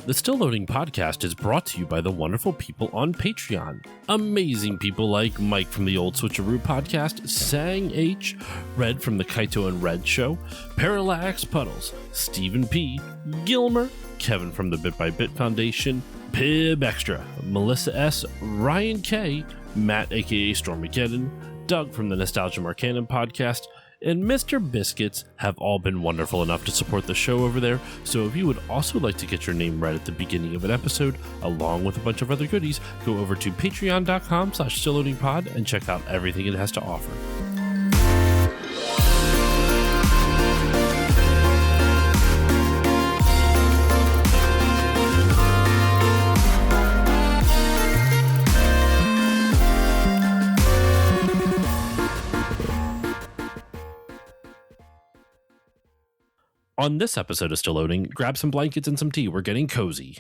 The Still Loading podcast is brought to you by the wonderful people on Patreon. Amazing people like Mike from the Old Switcheroo podcast, Sang H, Red from the Kaito and Red show, Parallax Puddles, Stephen P, Gilmer, Kevin from the Bit by Bit Foundation, Pib Extra, Melissa S, Ryan K, Matt aka Stormageddon, Doug from the Nostalgia Marcanon podcast, and Mr. Biscuits have all been wonderful enough to support the show over there. So if you would also like to get your name read at the beginning of an episode, along with a bunch of other goodies, go over to patreon.com/stillloadingpod and check out everything it has to offer. On this episode of Still Loading, grab some blankets and some tea. We're getting cozy.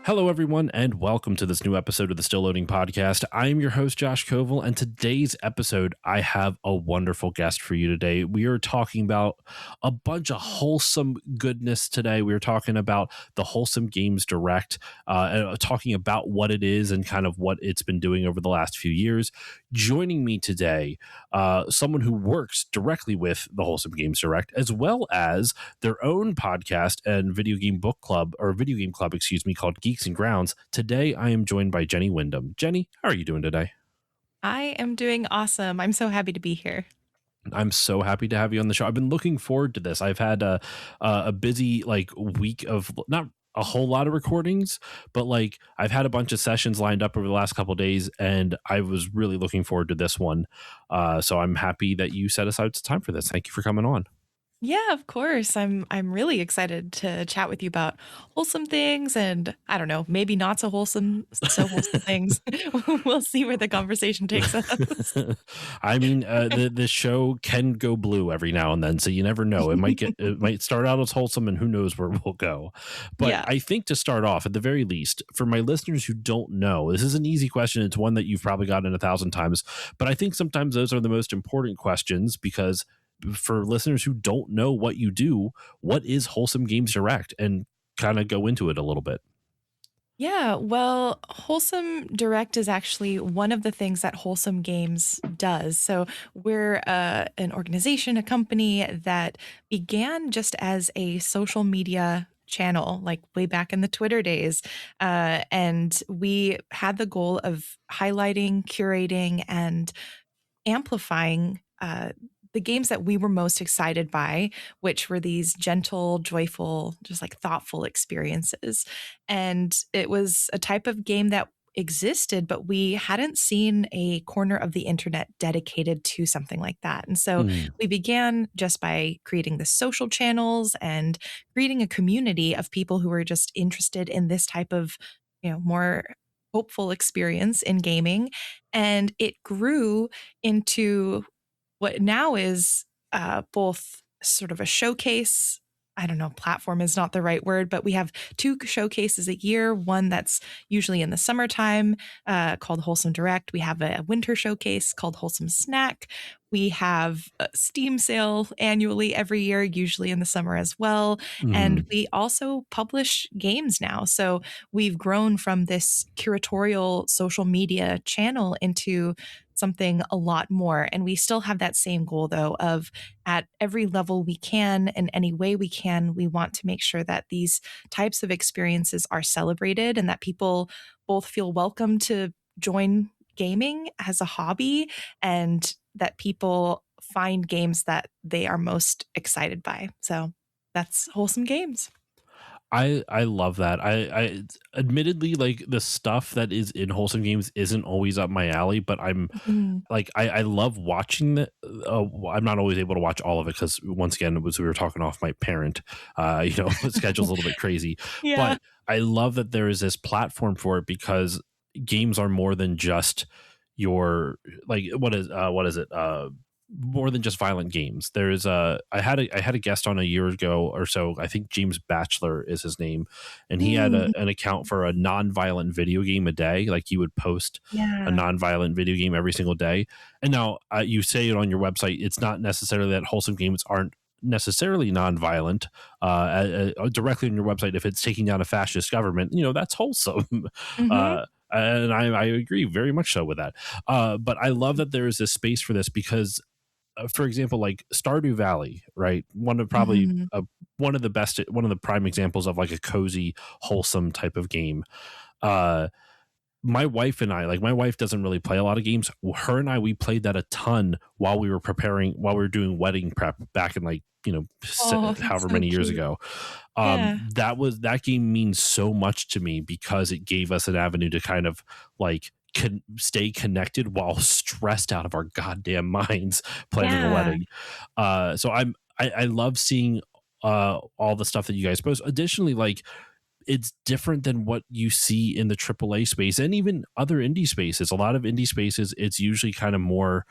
Hello, everyone, and welcome to this new episode of the Still Loading podcast. I am your host, Josh Koval, and today's episode, I have a wonderful guest for you today. We are talking about a bunch of wholesome goodness today. We are talking about the Wholesome Games Direct, talking about what it is and kind of what it's been doing over the last few years. Joining me today, someone who works directly with the Wholesome Games Direct, as well as their own podcast and video game club, called Geeks and Grounds. Today, I am joined by Jenny Windom. Jenny, how are you doing today? I am doing awesome. I'm so happy to be here. I'm so happy to have you on the show. I've been looking forward to this. I've had a busy week of not a whole lot of recordings, but I've had a bunch of sessions lined up over the last couple of days, and I was really looking forward to this one. So I'm happy that you set aside some time for this. Thank you for coming on. Yeah, of course. I'm really excited to chat with you about wholesome things and I don't know, maybe not so wholesome things. We'll see where the conversation takes us. I mean, the show can go blue every now and then, so you never know. It might start out as wholesome, and who knows where we'll go. But yeah. I think to start off, at the very least, for my listeners who don't know, this is an easy question. It's one that you've probably gotten 1,000 times, but I think sometimes those are the most important questions because for listeners who don't know what you do, what is Wholesome Games Direct, and kind of go into it a little bit. Yeah, well, Wholesome Direct is actually one of the things that Wholesome Games does. So we're an organization, a company that began just as a social media channel, like way back in the Twitter days. And we had the goal of highlighting, curating, and amplifying the games that we were most excited by, which were these gentle, joyful, just thoughtful experiences. And it was a type of game that existed, but we hadn't seen a corner of the internet dedicated to something like that. And so we began just by creating the social channels and creating a community of people who were just interested in this type of, more hopeful experience in gaming. And it grew into what now is both sort of a showcase. I don't know, platform is not the right word, but we have 2 showcases a year. One that's usually in the summertime called Wholesome Direct. We have a winter showcase called Wholesome Snack. We have a Steam sale annually every year, usually in the summer as well. And we also publish games now. So we've grown from this curatorial social media channel into something a lot more. And we still have that same goal, though, of at every level we can, in any way we can, we want to make sure that these types of experiences are celebrated and that people both feel welcome to join gaming as a hobby and that people find games that they are most excited by. So that's Wholesome Games. I love that. I admittedly, like, the stuff that is in Wholesome Games isn't always up my alley, but I'm Mhm. like, I love watching the I'm not always able to watch all of it because once again, it was we were talking off my parent, schedule's a little bit crazy, Yeah. but I love that there is this platform for it because games are more than just your like what is it? More than just violent games. There's I had a guest on a year ago or so. I think James Batchelor is his name, and he had Mm, an account for a non-violent video game a day. Like he would post a yeah. non-violent video game every single day. And now you say it on your website. It's not necessarily that Wholesome Games aren't necessarily non-violent directly on your website. If it's taking down a fascist government, that's wholesome. Mhm. And I agree very much so with that. But I love that there is this space for this because for example, like Stardew Valley, right? Mhm. One of the best, one of the prime examples of like a cozy, wholesome type of game. Uh, my wife and I, like my wife doesn't really play a lot of games. Her and I, we played that a ton while we were doing wedding prep back in like, Oh, that's however so many years cute. ago. Yeah. That game means so much to me because it gave us an avenue to kind of like stay connected while stressed out of our goddamn minds planning a Yeah. wedding. I love seeing all the stuff that you guys post. Additionally, like it's different than what you see in the AAA space and even other indie spaces. A lot of indie spaces, it's usually kind of more,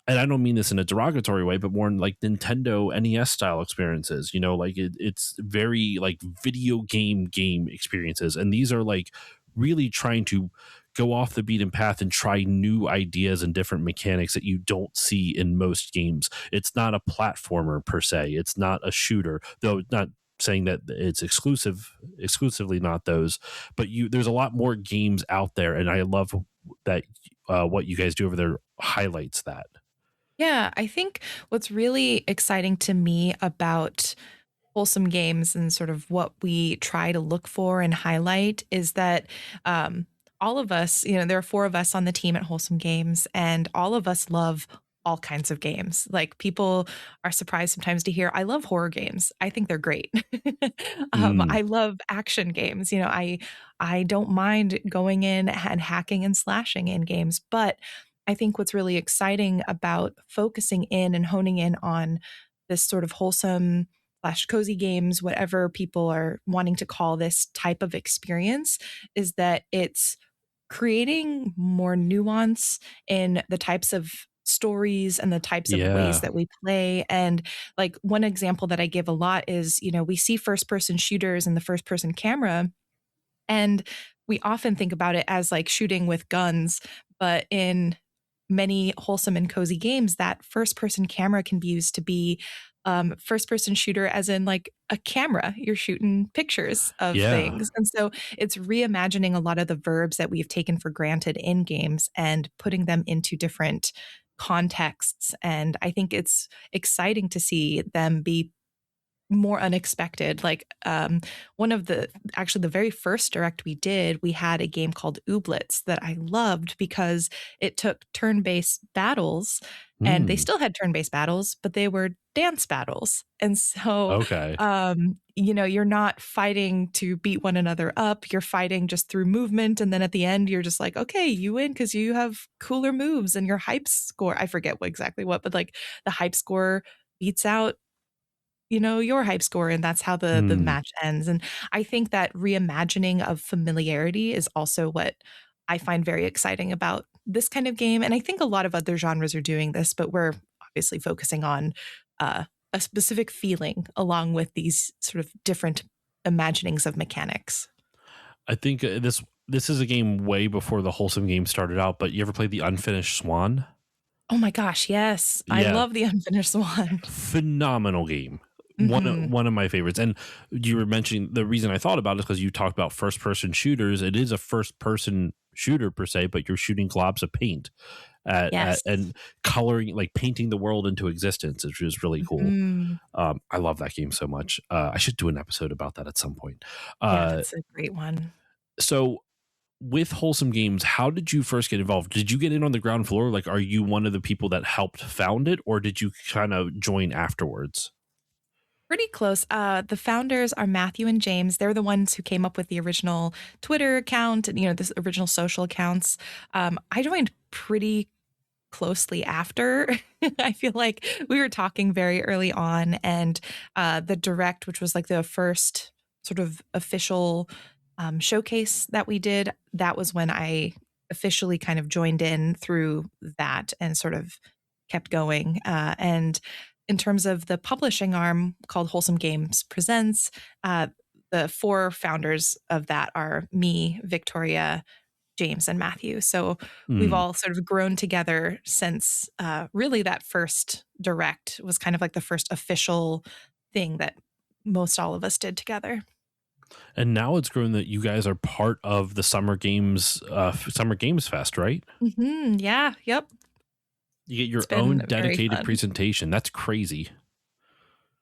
and I don't mean this in a derogatory way, but more in like Nintendo NES style experiences. Like it's very like video game experiences, and these are like really trying to go off the beaten path and try new ideas and different mechanics that you don't see in most games. It's not a platformer per se. It's not a shooter, though. Not saying that it's exclusively not those, but there's a lot more games out there, and I love that what you guys do over there highlights that. Yeah, I think what's really exciting to me about Wholesome Games and sort of what we try to look for and highlight is that all of us, there are four of us on the team at Wholesome Games, and all of us love all kinds of games. Like people are surprised sometimes to hear, I love horror games. I think they're great. Mm, I love action games. I don't mind going in and hacking and slashing in games, but I think what's really exciting about focusing in and honing in on this sort of wholesome slash cozy games, whatever people are wanting to call this type of experience, is that it's creating more nuance in the types of stories and the types of ways yeah. that we play. And like one example that I give a lot is, we see first person shooters and the first person camera, and we often think about it as like shooting with guns, but in many wholesome and cozy games, that first person camera can be used to be first person shooter, as in like a camera. You're shooting pictures of Yeah. things. And so it's reimagining a lot of the verbs that we've taken for granted in games and putting them into different contexts. And I think it's exciting to see them be more unexpected. Like one of the actually the very first direct we did, we had a game called Ooblets that I loved because it took turn-based battles, and they Mm, still had turn-based battles, but they were dance battles. And so okay. you're not fighting to beat one another up, you're fighting just through movement, and then at the end you're just like, okay, you win because you have cooler moves and your hype score, I forget exactly what, but like the hype score beats out your hype score, and that's how the Mm. match ends. And I think that reimagining of familiarity is also what I find very exciting about this kind of game. And I think a lot of other genres are doing this, but we're obviously focusing on a specific feeling along with these sort of different imaginings of mechanics. I think this is a game way before the Wholesome game started out, but you ever played the Unfinished Swan? Oh my gosh, yes. I Yeah, love the Unfinished Swan. phenomenal game. Mhm. One of my favorites. And you were mentioning the reason I thought about it is because you talked about first person shooters. It is a first person shooter per se, but you're shooting globs of paint Yes. and coloring, like painting the world into existence, which is really cool. Mhm. I love that game so much. I should do an episode about that at some point. Yeah, Uh, that's a great one. so with Wholesome Games, how did you first get involved? Did you get in on the ground floor? Like, are you one of the people that helped found it, or did you kind of join afterwards? Pretty close. The founders are Matthew and James. They're the ones who came up with the original Twitter account and, this original social accounts. I joined pretty closely after. I feel like we were talking very early on, and the direct, which was like the first sort of official showcase that we did, that was when I officially kind of joined in through that and sort of kept going. And in terms of the publishing arm called Wholesome Games Presents, the four founders of that are me, Victoria, James, and Matthew. So we've Mm. all sort of grown together since really that first direct was kind of like the first official thing that most all of us did together. And now it's grown that you guys are part of the Summer Games Fest, right? Yeah, yep. You get It's your own been very dedicated fun. presentation. That's crazy.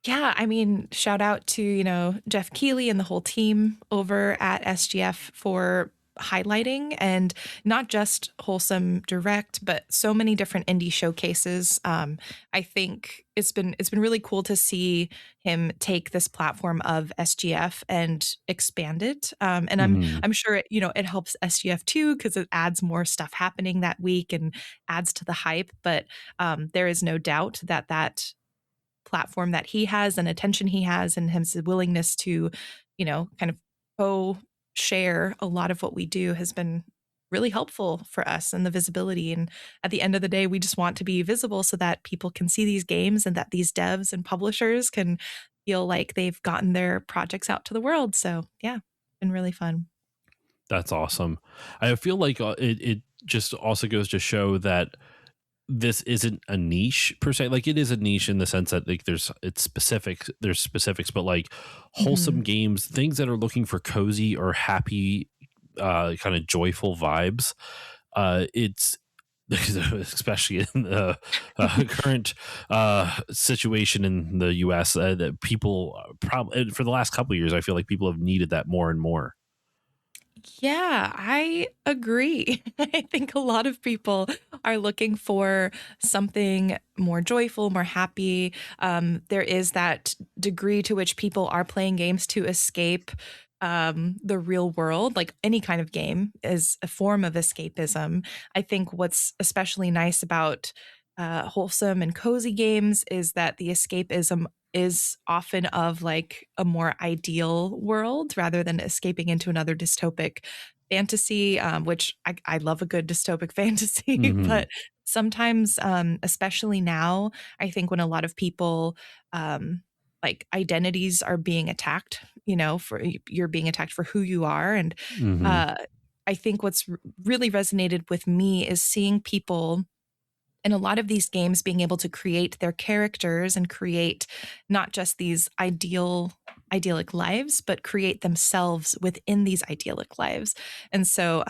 Yeah, I mean, shout out to, Jeff Keeley and the whole team over at SGF for highlighting and not just Wholesome Direct, but so many different indie showcases. I think it's been really cool to see him take this platform of SGF and expand it. And I'm Mm. I'm sure it helps SGF too because it adds more stuff happening that week and adds to the hype. But there is no doubt that platform that he has and attention he has and his willingness to, kind of co-share a lot of what we do has been really helpful for us and the visibility. And at the end of the day, we just want to be visible so that people can see these games and that these devs and publishers can feel like they've gotten their projects out to the world. So yeah, been really fun. That's awesome. I feel like it just also goes to show that this isn't a niche per se. Like, it is a niche in the sense that like there's specifics, but like wholesome Mhm. games, things that are looking for cozy or happy, kind of joyful vibes. It's especially in the current situation in the US, that people probably for the last couple of years, I feel like people have needed that more and more. Yeah, I agree. I think a lot of people are looking for something more joyful, more happy. There is that degree to which people are playing games to escape the real world. Like any kind of game is a form of escapism. I think what's especially nice about wholesome and cozy games is that the escapism is often of like a more ideal world rather than escaping into another dystopic fantasy, which I love a good dystopic fantasy. Hmm. But sometimes, especially now, I think when a lot of people, like identities are being attacked, for you're being attacked for who you are. And Hmm. uh, I think what's really resonated with me is seeing people in a lot of these games being able to create their characters and create not just these idyllic lives, but create themselves within these idyllic lives. And so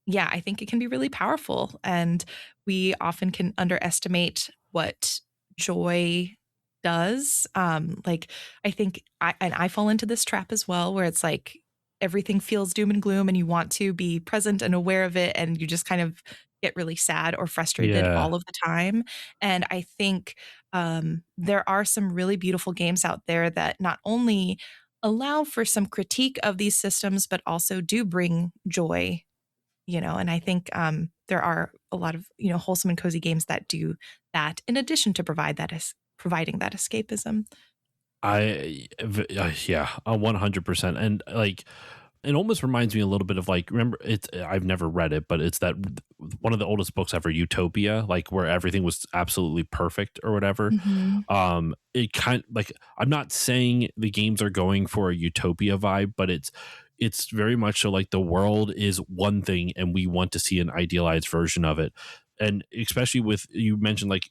yeah, I think it can be really powerful, and we often can underestimate what joy does. Like I think I fall into this trap as well, where it's like everything feels doom and gloom, and you want to be present and aware of it, and you just kind of get really sad or frustrated Yeah. all of the time. And I think there are some really beautiful games out there that not only allow for some critique of these systems, but also do bring joy. And I think there are a lot of wholesome and cozy games that do that in addition to providing that escapism. Yeah, 100%. And like, it almost reminds me a little bit of like, remember, I've never read it, but it's that one of the oldest books ever, Utopia, like where everything was absolutely perfect or whatever. Hmm. It kind like, I'm not saying the games are going for a utopia vibe, but it's very much so like the world is one thing and we want to see an idealized version of it. And especially with, you mentioned like,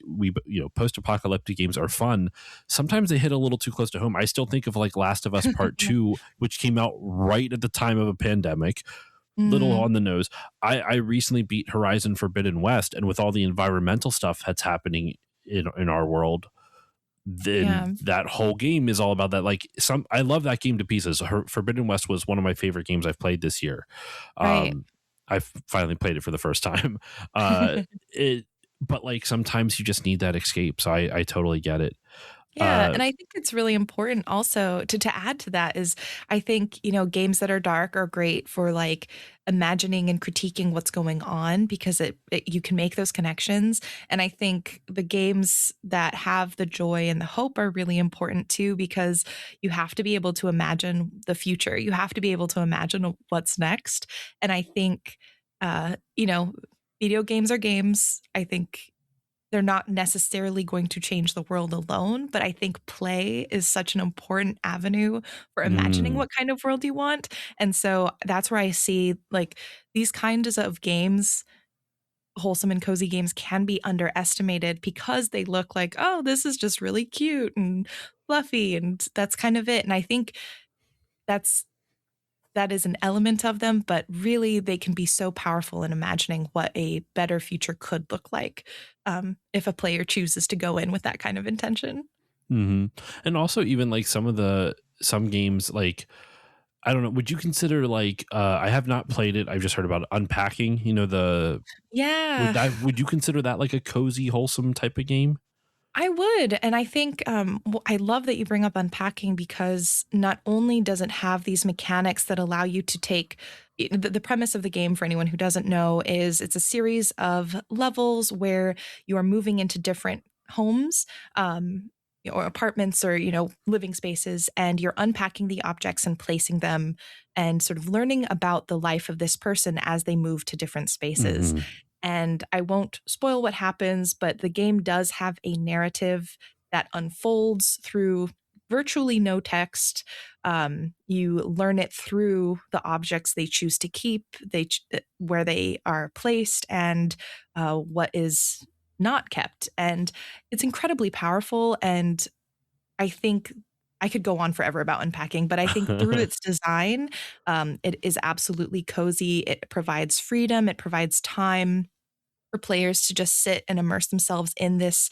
post-apocalyptic games are fun. Sometimes they hit a little too close to home. I still think of like Last of Us Part Yeah. 2, which came out right at the time of a pandemic, little Mm, on the nose. I recently beat Horizon Forbidden West, and with all the environmental stuff that's happening in our world, then yeah. that whole game is all about that. Like, I love that game to pieces. Forbidden West was one of my favorite games I've played this year. Right. Um, I finally played it for the first time. Uh, it, but like sometimes you just need that escape. So I totally get it. Yeah, and I think it's really important also to add to that is I think, games that are dark are great for like imagining and critiquing what's going on because you can make those connections. And I think the games that have the joy and the hope are really important too because you have to be able to imagine the future. You have to be able to imagine what's next. And I think uh, you know, video games are games. I think they're not necessarily going to change the world alone, but I think play is such an important avenue for imagining Mm, what kind of world you want. And so that's where I see like these kinds of games, wholesome and cozy games can be underestimated because they look like, oh, this is just really cute and fluffy and that's kind of it. And I think that's that is an element of them, but really they can be so powerful in imagining what a better future could look like if a player chooses to go in with that kind of intention. hmm. And also even like some games like I don't know. Would you consider like I have not played it. I've just heard about unpacking. The Yeah, would you consider that like a cozy, wholesome type of game? I would. And I think I love that you bring up unpacking because not only does it have these mechanics that allow you to take the premise of the game for anyone who doesn't know is it's a series of levels where you are moving into different homes. Or apartments or living spaces and you're unpacking the objects and placing them and sort of learning about the life of this person as they move to different spaces. Hmm. And I won't spoil what happens, but the game does have a narrative that unfolds through virtually no text. You learn it through the objects they choose to keep, where they are placed, and what is not kept. And it's incredibly powerful. And I think I could go on forever about unpacking, but I think through its design, it is absolutely cozy. It provides freedom, it provides time for players to just sit and immerse themselves in this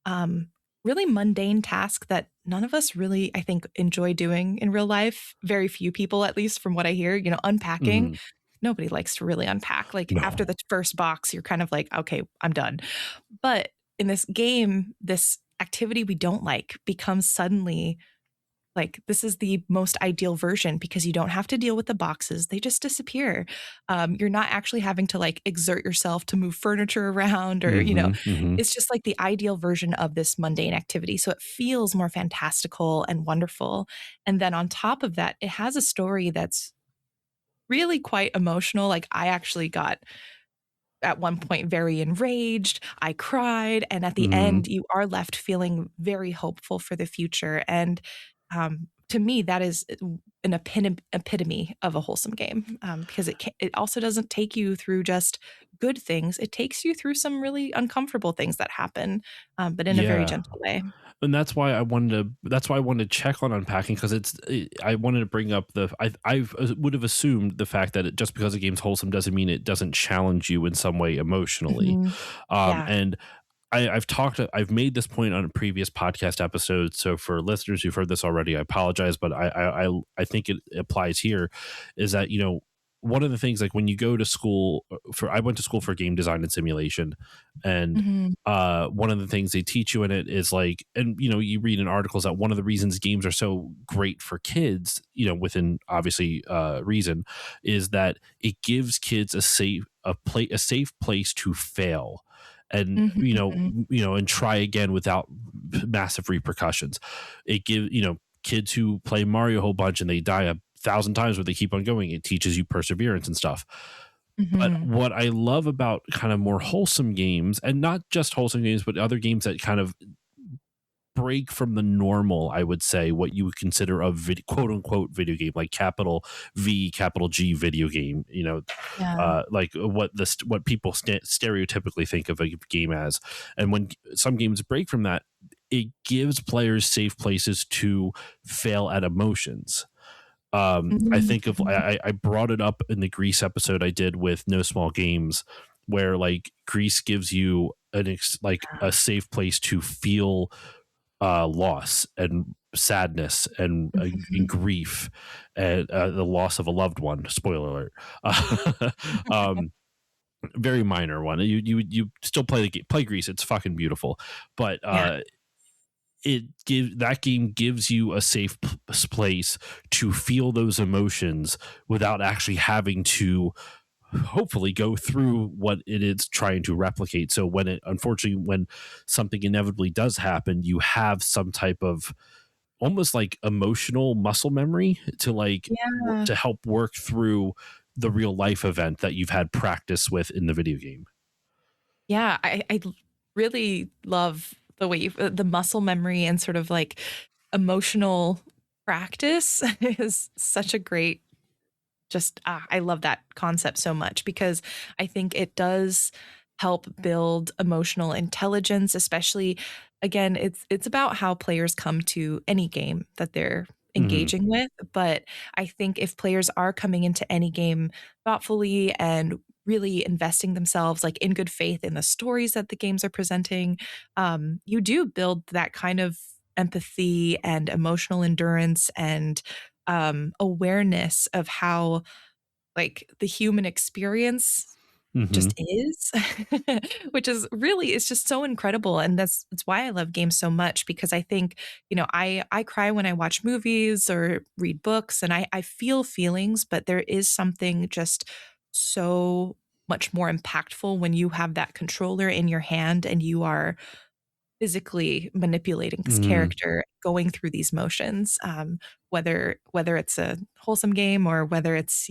um, really mundane task that none of us really, I think, enjoy doing in real life. Very few people, at least from what I hear, unpacking. Hmm. Nobody likes to really unpack. Like after No. the first box, you're kind of like, okay, I'm done. But in this game, this activity we don't like becomes suddenly like, this is the most ideal version because you don't have to deal with the boxes. They just disappear. You're not actually having to like exert yourself to move furniture around or, Hmm. Hmm. it's just like the ideal version of this mundane activity. So it feels more fantastical and wonderful. And then on top of that, it has a story that's really quite emotional. Like, I actually got at one point very enraged. I cried. And at the Hmm. end, you are left feeling very hopeful for the future. And to me, that is an epitome of a wholesome game because it also doesn't take you through just good things. It takes you through some really uncomfortable things that happen, but in a very Yeah. gentle way. And that's why I wanted to check on unpacking because I wanted to bring up I would have assumed the fact that just because a game's wholesome doesn't mean it doesn't challenge you in some way emotionally. Hmm. Yeah. And I've made this point on a previous podcast episode. So for listeners who've heard this already, I apologize, but I think it applies here. Is that one of the things like when you go to school I went to school for game design and simulation, and Hmm. one of the things they teach you in it is like, and you read in articles that one of the reasons games are so great for kids, within obviously reason, is that it gives kids a safe place to fail and Hmm. and try again without massive repercussions. It gives kids who play Mario a whole bunch and they die 1,000 times but they keep on going, it teaches you perseverance and stuff. But Hmm. what I love about kind of more wholesome games, and not just wholesome games but other games that kind of break from the normal, I would say, what you would consider a quote unquote video game, like capital V, capital G video game, Yeah. like what people stereotypically think of a game as. And when some games break from that, it gives players safe places to fail at emotions. I think of Mhm. I brought it up in the Grease episode I did with No Small Games, where like Grease gives you like a safe place to feel loss and sadness and Mhm. grief and the loss of a loved one. Spoiler alert. Um, very minor one. You still play the game, play Grease. It's fucking beautiful, but Yeah. that game gives you a safe place to feel those emotions without actually having to hopefully go through what it is trying to replicate. So when something inevitably does happen, you have some type of almost like emotional muscle memory to Yeah. to help work through the real life event that you've had practice with in the video game. Yeah, really love the way the muscle memory and sort of like emotional practice is such a great I love that concept so much because I think it does help build emotional intelligence, especially again, it's about how players come to any game that they're Hmm. engaging with. But I think if players are coming into any game thoughtfully and really investing themselves like in good faith in the stories that the games are presenting, you do build that kind of empathy and emotional endurance and awareness of how like the human experience Hmm. just is, which is really it's just so incredible, and that's why I love games so much because I think, I cry when I watch movies or read books, and I feel feelings, but there is something just so much more impactful when you have that controller in your hand and you are physically manipulating this Hmm. character, going through these motions, whether it's a wholesome game or whether it's,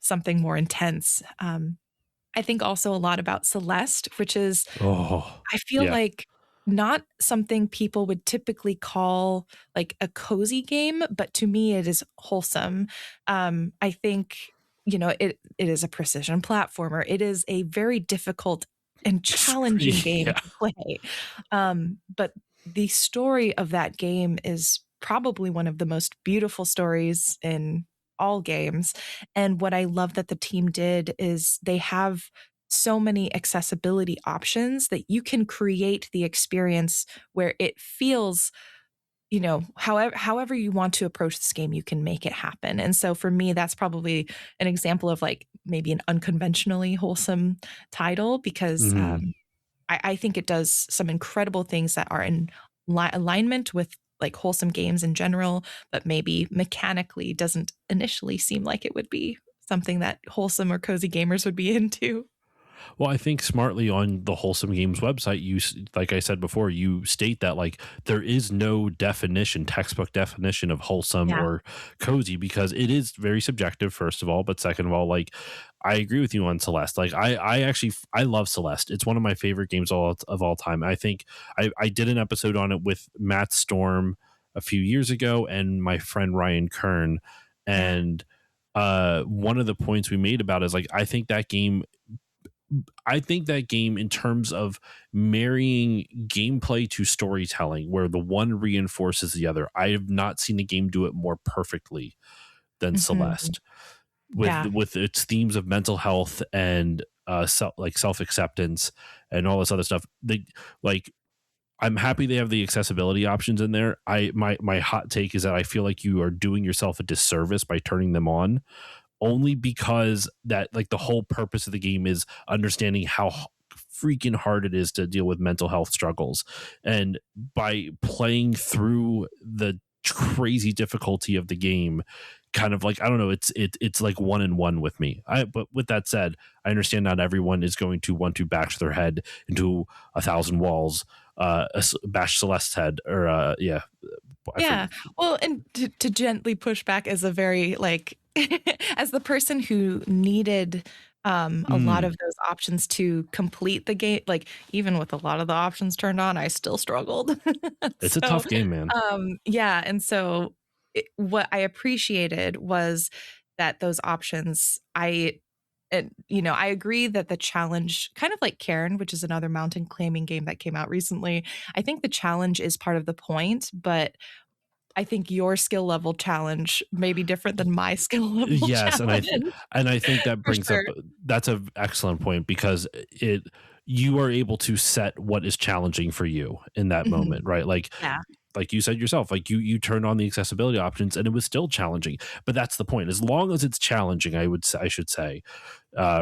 something more intense. I think also a lot about Celeste, which is Oh, I feel yeah. like not something people would typically call like a cozy game, but to me it is wholesome. I think, it is a precision platformer. It is a very difficult and challenging game Yeah. to play. But the story of that game is probably one of the most beautiful stories in all games. And what I love that the team did is they have so many accessibility options that you can create the experience where it feels, however you want to approach this game, you can make it happen. And so for me, that's probably an example of like maybe an unconventionally wholesome title because Hmm. I think it does some incredible things that are in alignment with like wholesome games in general, but maybe mechanically doesn't initially seem like it would be something that wholesome or cozy gamers would be into. Well, I think smartly on the Wholesome Games website, like I said before, you state that like there is no textbook definition of wholesome Yeah. or cozy because it is very subjective, first of all. But second of all, like I agree with you on Celeste. Like I actually, I love Celeste. It's one of my favorite games of all time. I think I did an episode on it with Matt Storm a few years ago and my friend Ryan Kern. Yeah. And one of the points we made about it is like I think that game, in terms of marrying gameplay to storytelling, where the one reinforces the other, I have not seen a game do it more perfectly than Mhm. Celeste, with Yeah. its themes of mental health and self acceptance and all this other stuff. Like I'm happy they have the accessibility options in there. My hot take is that I feel like you are doing yourself a disservice by turning them on, only because that like the whole purpose of the game is understanding how freaking hard it is to deal with mental health struggles, and by playing through the crazy difficulty of the game, kind of like I don't know, it's like one in one with me. But with that said, I understand not everyone is going to want to bash their head into a thousand walls, bash Celeste's head, or yeah, I forget. Yeah. Well, and to gently push back as a very like as the person who needed a lot Mm, of those options to complete the game, like even with a lot of the options turned on, I still struggled. it's a So, tough game, man. yeah, and so what I appreciated was that those options I agree that the challenge, kind of like Cairn, which is another mountain climbing game that came out recently, I think the challenge is part of the point, but I think your skill level challenge may be different than my skill level Yes, challenge, and I think that for brings up sure. that's an excellent point because it you are able to set what is challenging for you in that moment, Mhm. right? Yeah. Like you said yourself, like you turned on the accessibility options and it was still challenging. But that's the point. As long as it's challenging, I should say,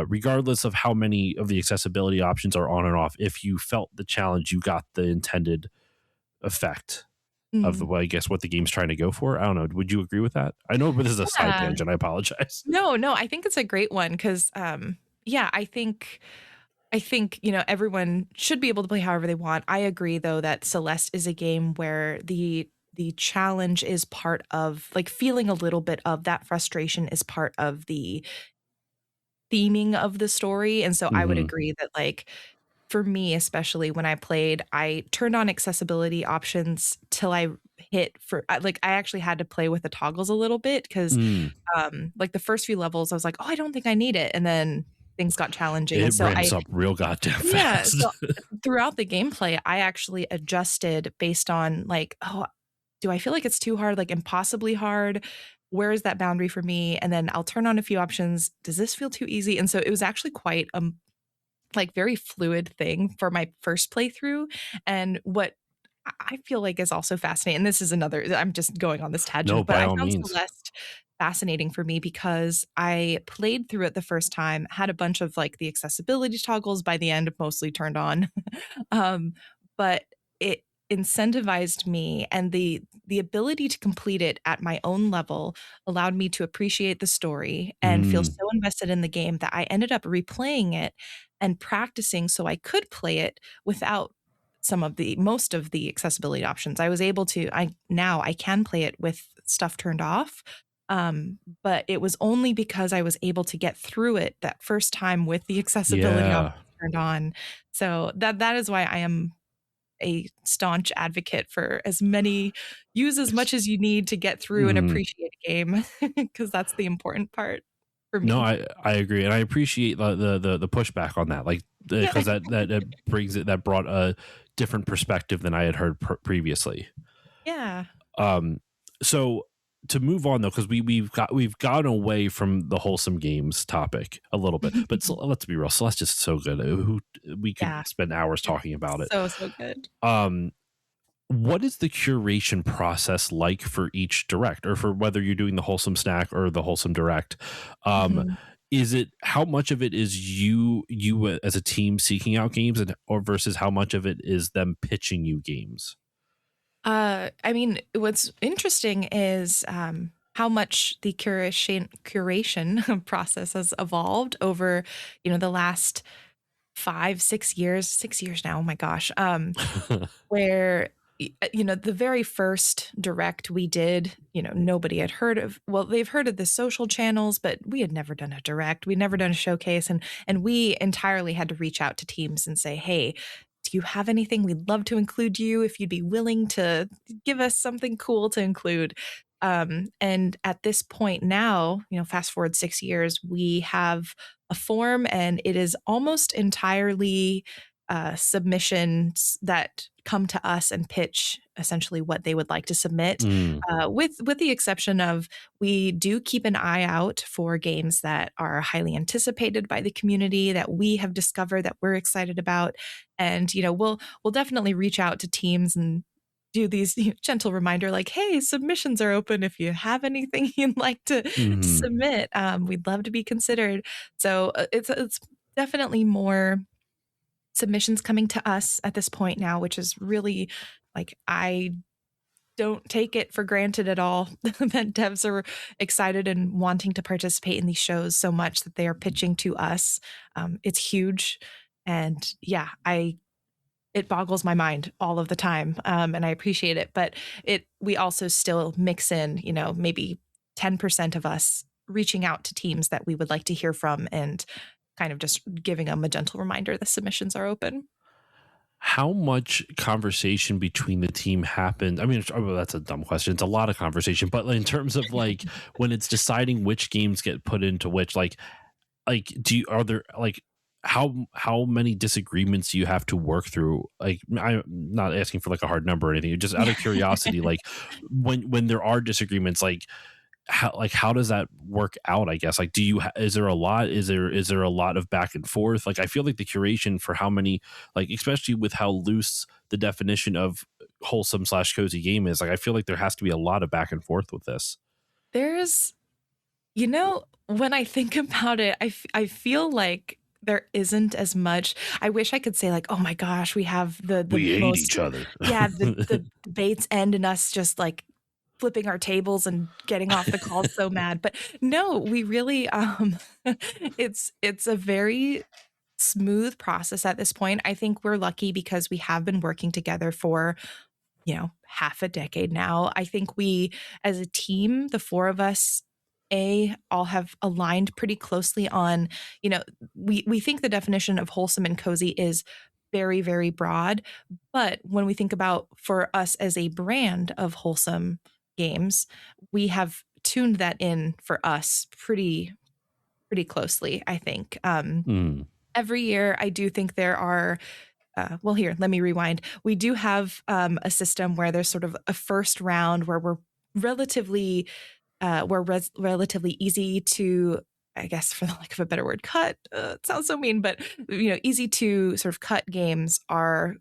regardless of how many of the accessibility options are on and off, if you felt the challenge, you got the intended effect of the Mm. way, I guess, what the game's trying to go for. I don't know. Would you agree with that? I know this is a side Yeah. tangent. I apologize. No, no, I think it's a great one because, yeah, I think, everyone should be able to play however they want. I agree though that Celeste is a game where the challenge is part of like feeling a little bit of that frustration is part of the theming of the story. And so I would Hmm. agree that like for me, especially when I played, I turned on accessibility options till I hit like I actually had to play with the toggles a little bit because Mm. like the first few levels I was like, "Oh, I don't think I need it." And then things got challenging. And It so ramps up real goddamn yeah, fast. so throughout the gameplay, I actually adjusted based on like, "Oh, do I feel like it's too hard, like impossibly hard? Where is that boundary for me?" And then I'll turn on a few options. Does this feel too easy? And so it was actually quite like very fluid thing for my first playthrough. And what I feel like is also fascinating, and this is another, I'm just going on this No, tangent, but by I all found means. Celeste fascinating for me because I played through it the first time, had a bunch of like the accessibility toggles by the end mostly turned on. um, but it incentivized me and the ability to complete it at my own level allowed me to appreciate the story and feel Mm. so invested in the game that I ended up replaying it and practicing so I could play it without most of the accessibility options. I was able to now I can play it with stuff turned off. But it was only because I was able to get through it that first time with the accessibility options Yeah. turned on. So that is why I am a staunch advocate for use as much as you need to get through and Mhm. appreciate a game because that's the important part for No, me. I agree, and I appreciate the pushback on that, like, Yeah. because that brings it that brought a different perspective than I had heard previously. Yeah. Um, so to move on though, because we've gone away from the wholesome games topic a little bit, but let's be real, Celeste is so good. Who we could Yeah. spend hours It's talking about it. so, so good. Um, what is the curation process like for each direct, or for whether you're doing the wholesome snack or the wholesome direct? um Mhm. is it, how much of it is you as a team seeking out games, and or versus how much of it is them pitching you games? I mean, what's interesting is how much the curation process has evolved over, the last 5, 6 years, 6 years now. Oh my gosh. Where the very first direct we did, nobody had heard of, well, they've heard of the social channels, but we had never done a direct, we'd never done a showcase, and we entirely had to reach out to teams and say, hey, do you have anything? We'd love to include you if you'd be willing to give us something cool to include. And at this point now, fast forward 6 years, we have a form and it is almost entirely submissions that come to us and pitch essentially what they would like to submit. Mm, With the exception of we do keep an eye out for games that are highly anticipated by the community that we have discovered that we're excited about, and we'll definitely reach out to teams and do these gentle reminder like, hey, submissions are open if you have anything you'd like to mhm. submit. We'd love to be considered. So it's definitely more submissions coming to us at this point now, which is really like I don't take it for granted at all that devs are excited and wanting to participate in these shows so much that they are pitching to us. It's huge, and yeah, I it boggles my mind all of the time, and I appreciate it. But we also still mix in, maybe 10% of us reaching out to teams that we would like to hear from and kind of just giving them a gentle reminder the submissions are open. How much conversation between the team happened? I mean, well, that's a dumb question. It's a lot of conversation, but in terms of like when it's deciding which games get put into which, like do you, are there like how many disagreements you have to work through? Like, I'm not asking for like a hard number or anything, just out of curiosity, like when there are disagreements, how does that work out, I guess? Like, is there a lot, is there a lot of back and forth? Like, I feel like the curation for how many, like, especially with how loose the definition of wholesome slash cozy game is, like, I feel like there has to be a lot of back and forth with this. There's when I think about it, I feel like there isn't as much. I wish I could say like, "Oh my gosh, we have the We hate most." each other. Yeah, the debates end in us just, like, flipping our tables and getting off the call so mad, but no, we really, it's a very smooth process at this point. I think we're lucky because we have been working together for, half a decade now. I think we, as a team, the four of us, all have aligned pretty closely on, you know, we think the definition of wholesome and cozy is very, very broad. But when we think about for us as a brand of wholesome games, we have tuned that in for us pretty closely, I think. Mm, Every year, I do think there are well, here, let me rewind. We do have a system where there's sort of a first round where relatively relatively easy to, I guess, for the lack of a better word, cut. It sounds so mean, but easy to sort of cut games are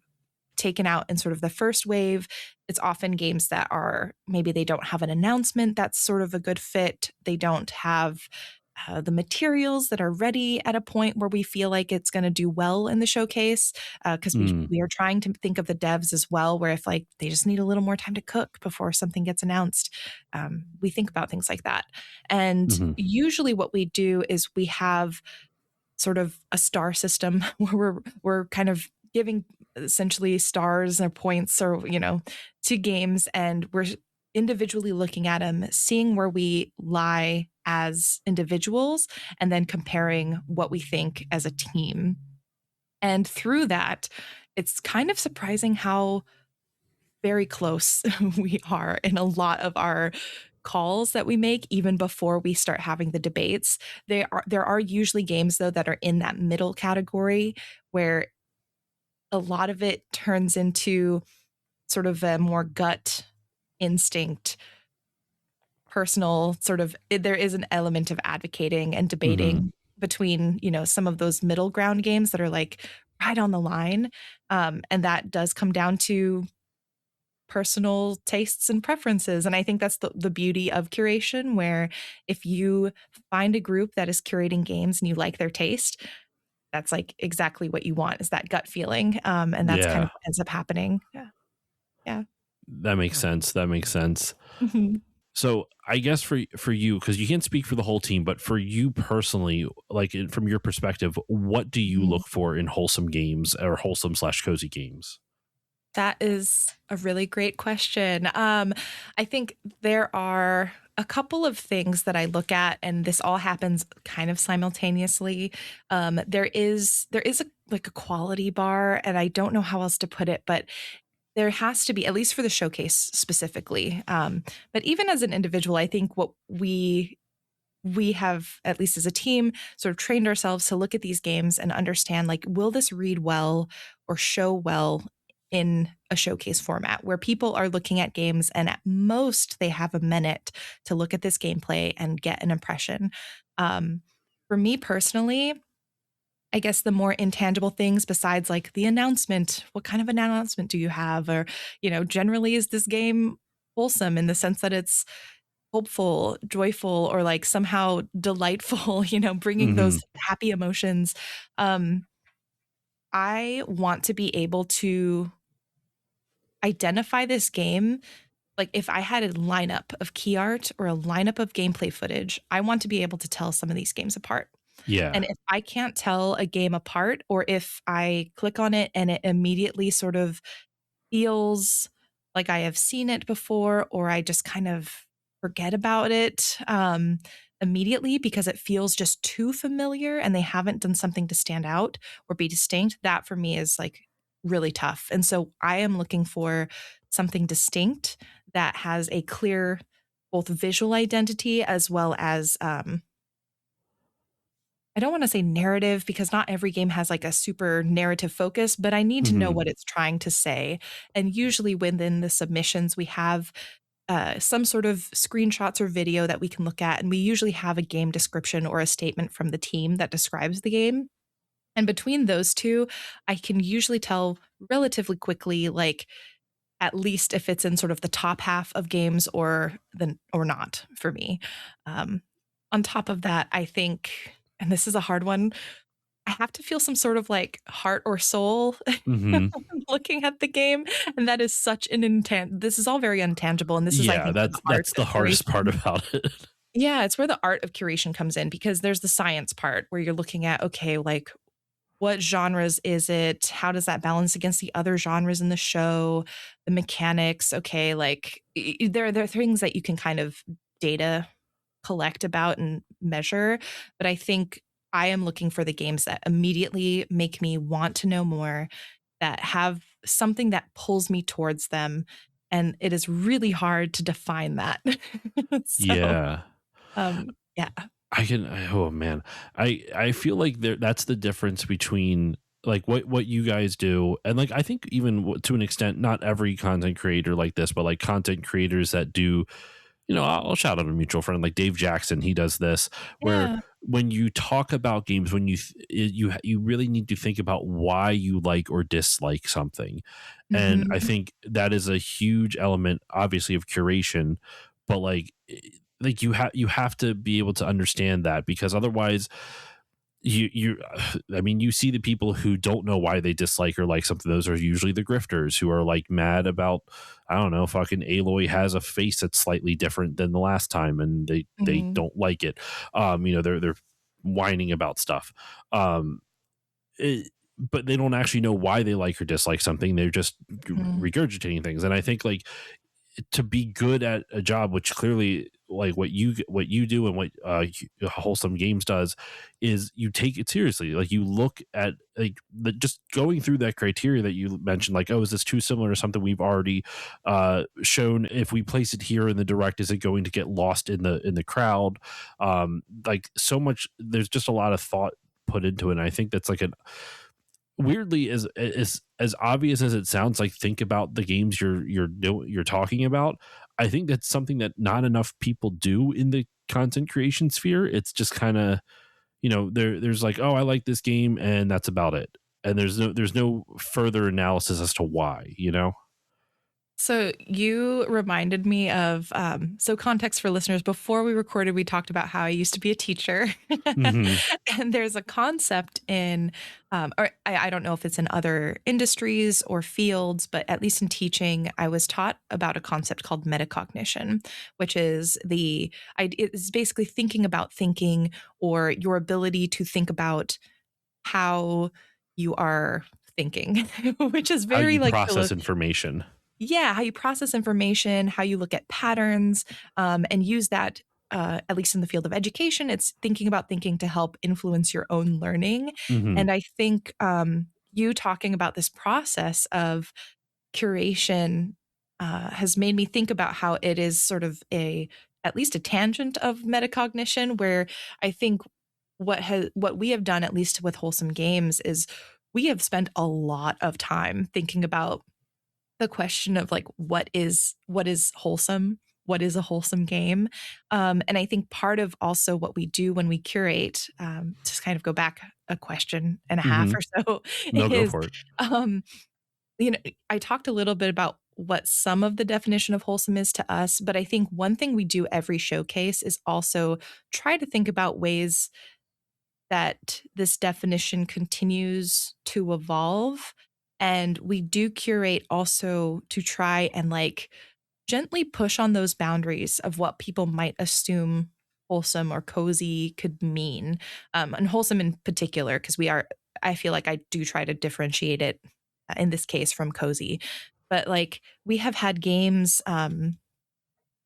taken out in sort of the first wave. It's often games that are maybe they don't have an announcement that's sort of a good fit. They don't have the materials that are ready at a point where we feel like it's going to do well in the showcase. Because mm, we are trying to think of the devs as well, where if like they just need a little more time to cook before something gets announced, we think about things like that. And mhm, usually, what we do is we have sort of a star system where we're kind of giving essentially stars or points or to games, and we're individually looking at them, seeing where we lie as individuals, and then comparing what we think as a team. And through that, it's kind of surprising how very close we are in a lot of our calls that we make even before we start having the debates. There are usually games though that are in that middle category where a lot of it turns into sort of a more gut instinct, personal sort of there is an element of advocating and mhm. debating between, some of those middle ground games that are like right on the line. And that does come down to personal tastes and preferences. And I think that's the beauty of curation, where if you find a group that is curating games and you like their taste, that's like exactly what you want is that gut feeling. And that's kind Yeah, of what ends up happening. Yeah. Yeah. that makes sense. That makes sense. Mhm. So I guess for you, because you can't speak for the whole team, but for you personally, like from your perspective, what do you Mhm. look for in wholesome games or wholesome/cozy games? That is a really great question. I think there are a couple of things that I look at, and this all happens kind of simultaneously. There is like a quality bar, and I don't know how else to put it, but there has to be, at least for the showcase specifically. But even as an individual, I think what we have, at least as a team, sort of trained ourselves to look at these games and understand, like, will this read well or show well in a showcase format where people are looking at games and at most they have a minute to look at this gameplay and get an impression. Um, for me personally, I guess the more intangible things besides like the announcement, what kind of an announcement do you have? Or, generally, is this game wholesome in the sense that it's hopeful, joyful, or like somehow delightful, bringing those Hmm. happy emotions. Um, I want to be able to identify this game. Like if I had a lineup of key art or a lineup of gameplay footage, I want to be able to tell some of these games apart. Yeah. And if I can't tell a game apart, or if I click on it and it immediately sort of feels like I have seen it before, or I just kind of forget about it immediately because it feels just too familiar and they haven't done something to stand out or be distinct. That for me is like really tough. And so I am looking for something distinct that has a clear both visual identity as well as I don't want to say narrative because not every game has like a super narrative focus, but I need to know Hmm. what it's trying to say. And usually within the submissions, we have some sort of screenshots or video that we can look at. And we usually have a game description or a statement from the team that describes the game. And between those two, I can usually tell relatively quickly, like at least if it's in sort of the top half of games or not for me. Um, on top of that, I think, and this is a hard one, I have to feel some sort of like heart or soul Hmm. looking at the game. And that is such an this is all very intangible. And this is, I Yeah, think, where the art that's the of hardest part curation. about it. Yeah, it's where the art of curation comes in because there's the science part where you're looking at, okay, like what genres is it? How does that balance against the other genres in the show? The mechanics, okay, like there are things that you can kind of data collect about and measure, but I think I am looking for the games that immediately make me want to know more, that have something that pulls me towards them, and it is really hard to define that. So, Yeah. yeah. Oh man. I feel like that's the difference between like what you guys do, and like I think even to an extent not every content creator like this, but like content creators that do, I'll shout out a mutual friend like Dave Jackson. He does this where Yeah. when you talk about games, when you really need to think about why you like or dislike something, and I Mhm. think that is a huge element, obviously, of curation. But like you have to be able to understand that, because otherwise you I mean, you see the people who don't know why they dislike or like something. Those are usually the grifters who are like mad about, I don't know, fucking Aloy has a face that's slightly different than the last time and they Mhm. don't like it. They're whining about stuff. um but they don't actually know why they like or dislike something. They're just Mhm. regurgitating things. And I think like to be good at a job, which clearly like what you do and what Wholesome Games does, is you take it seriously. Like you look at like just going through that criteria that you mentioned, like, oh, is this too similar to something we've already shown? If we place it here in the direct, is it going to get lost in the crowd? Like so much, there's just a lot of thought put into it. And I think that's like an weirdly, as obvious as it sounds, like think about the games you're talking about. I think that's something that not enough people do in the content creation sphere. It's just kind of, there's like, oh, I like this game and that's about it, and there's no further analysis as to why. So you reminded me of so context for listeners. Before we recorded, we talked about how I used to be a teacher, Hmm. and there's a concept in, or I don't know if it's in other industries or fields, but at least in teaching, I was taught about a concept called metacognition, which is it's basically thinking about thinking, or your ability to think about how you are thinking, which is How very you like process information. yeah, how you process information, how you look at patterns, and use that, at least in the field of education, it's thinking about thinking to help influence your own learning. Hmm. And I think you talking about this process of curation has made me think about how it is sort of at least a tangent of metacognition, where I think what we have done, at least with Wholesome Games, is we have spent a lot of time thinking about the question of like what is wholesome, what is a wholesome game, and I think part of also what we do when we curate, to kind of go back a question and a half Hmm. or so, No, go is for it. um I talked a little bit about what some of the definition of wholesome is to us, but I think one thing we do every showcase is also try to think about ways that this definition continues to evolve. And we do curate also to try and like gently push on those boundaries of what people might assume wholesome or cozy could mean. And wholesome in particular, because I feel like I do try to differentiate it in this case from cozy. But like we have had games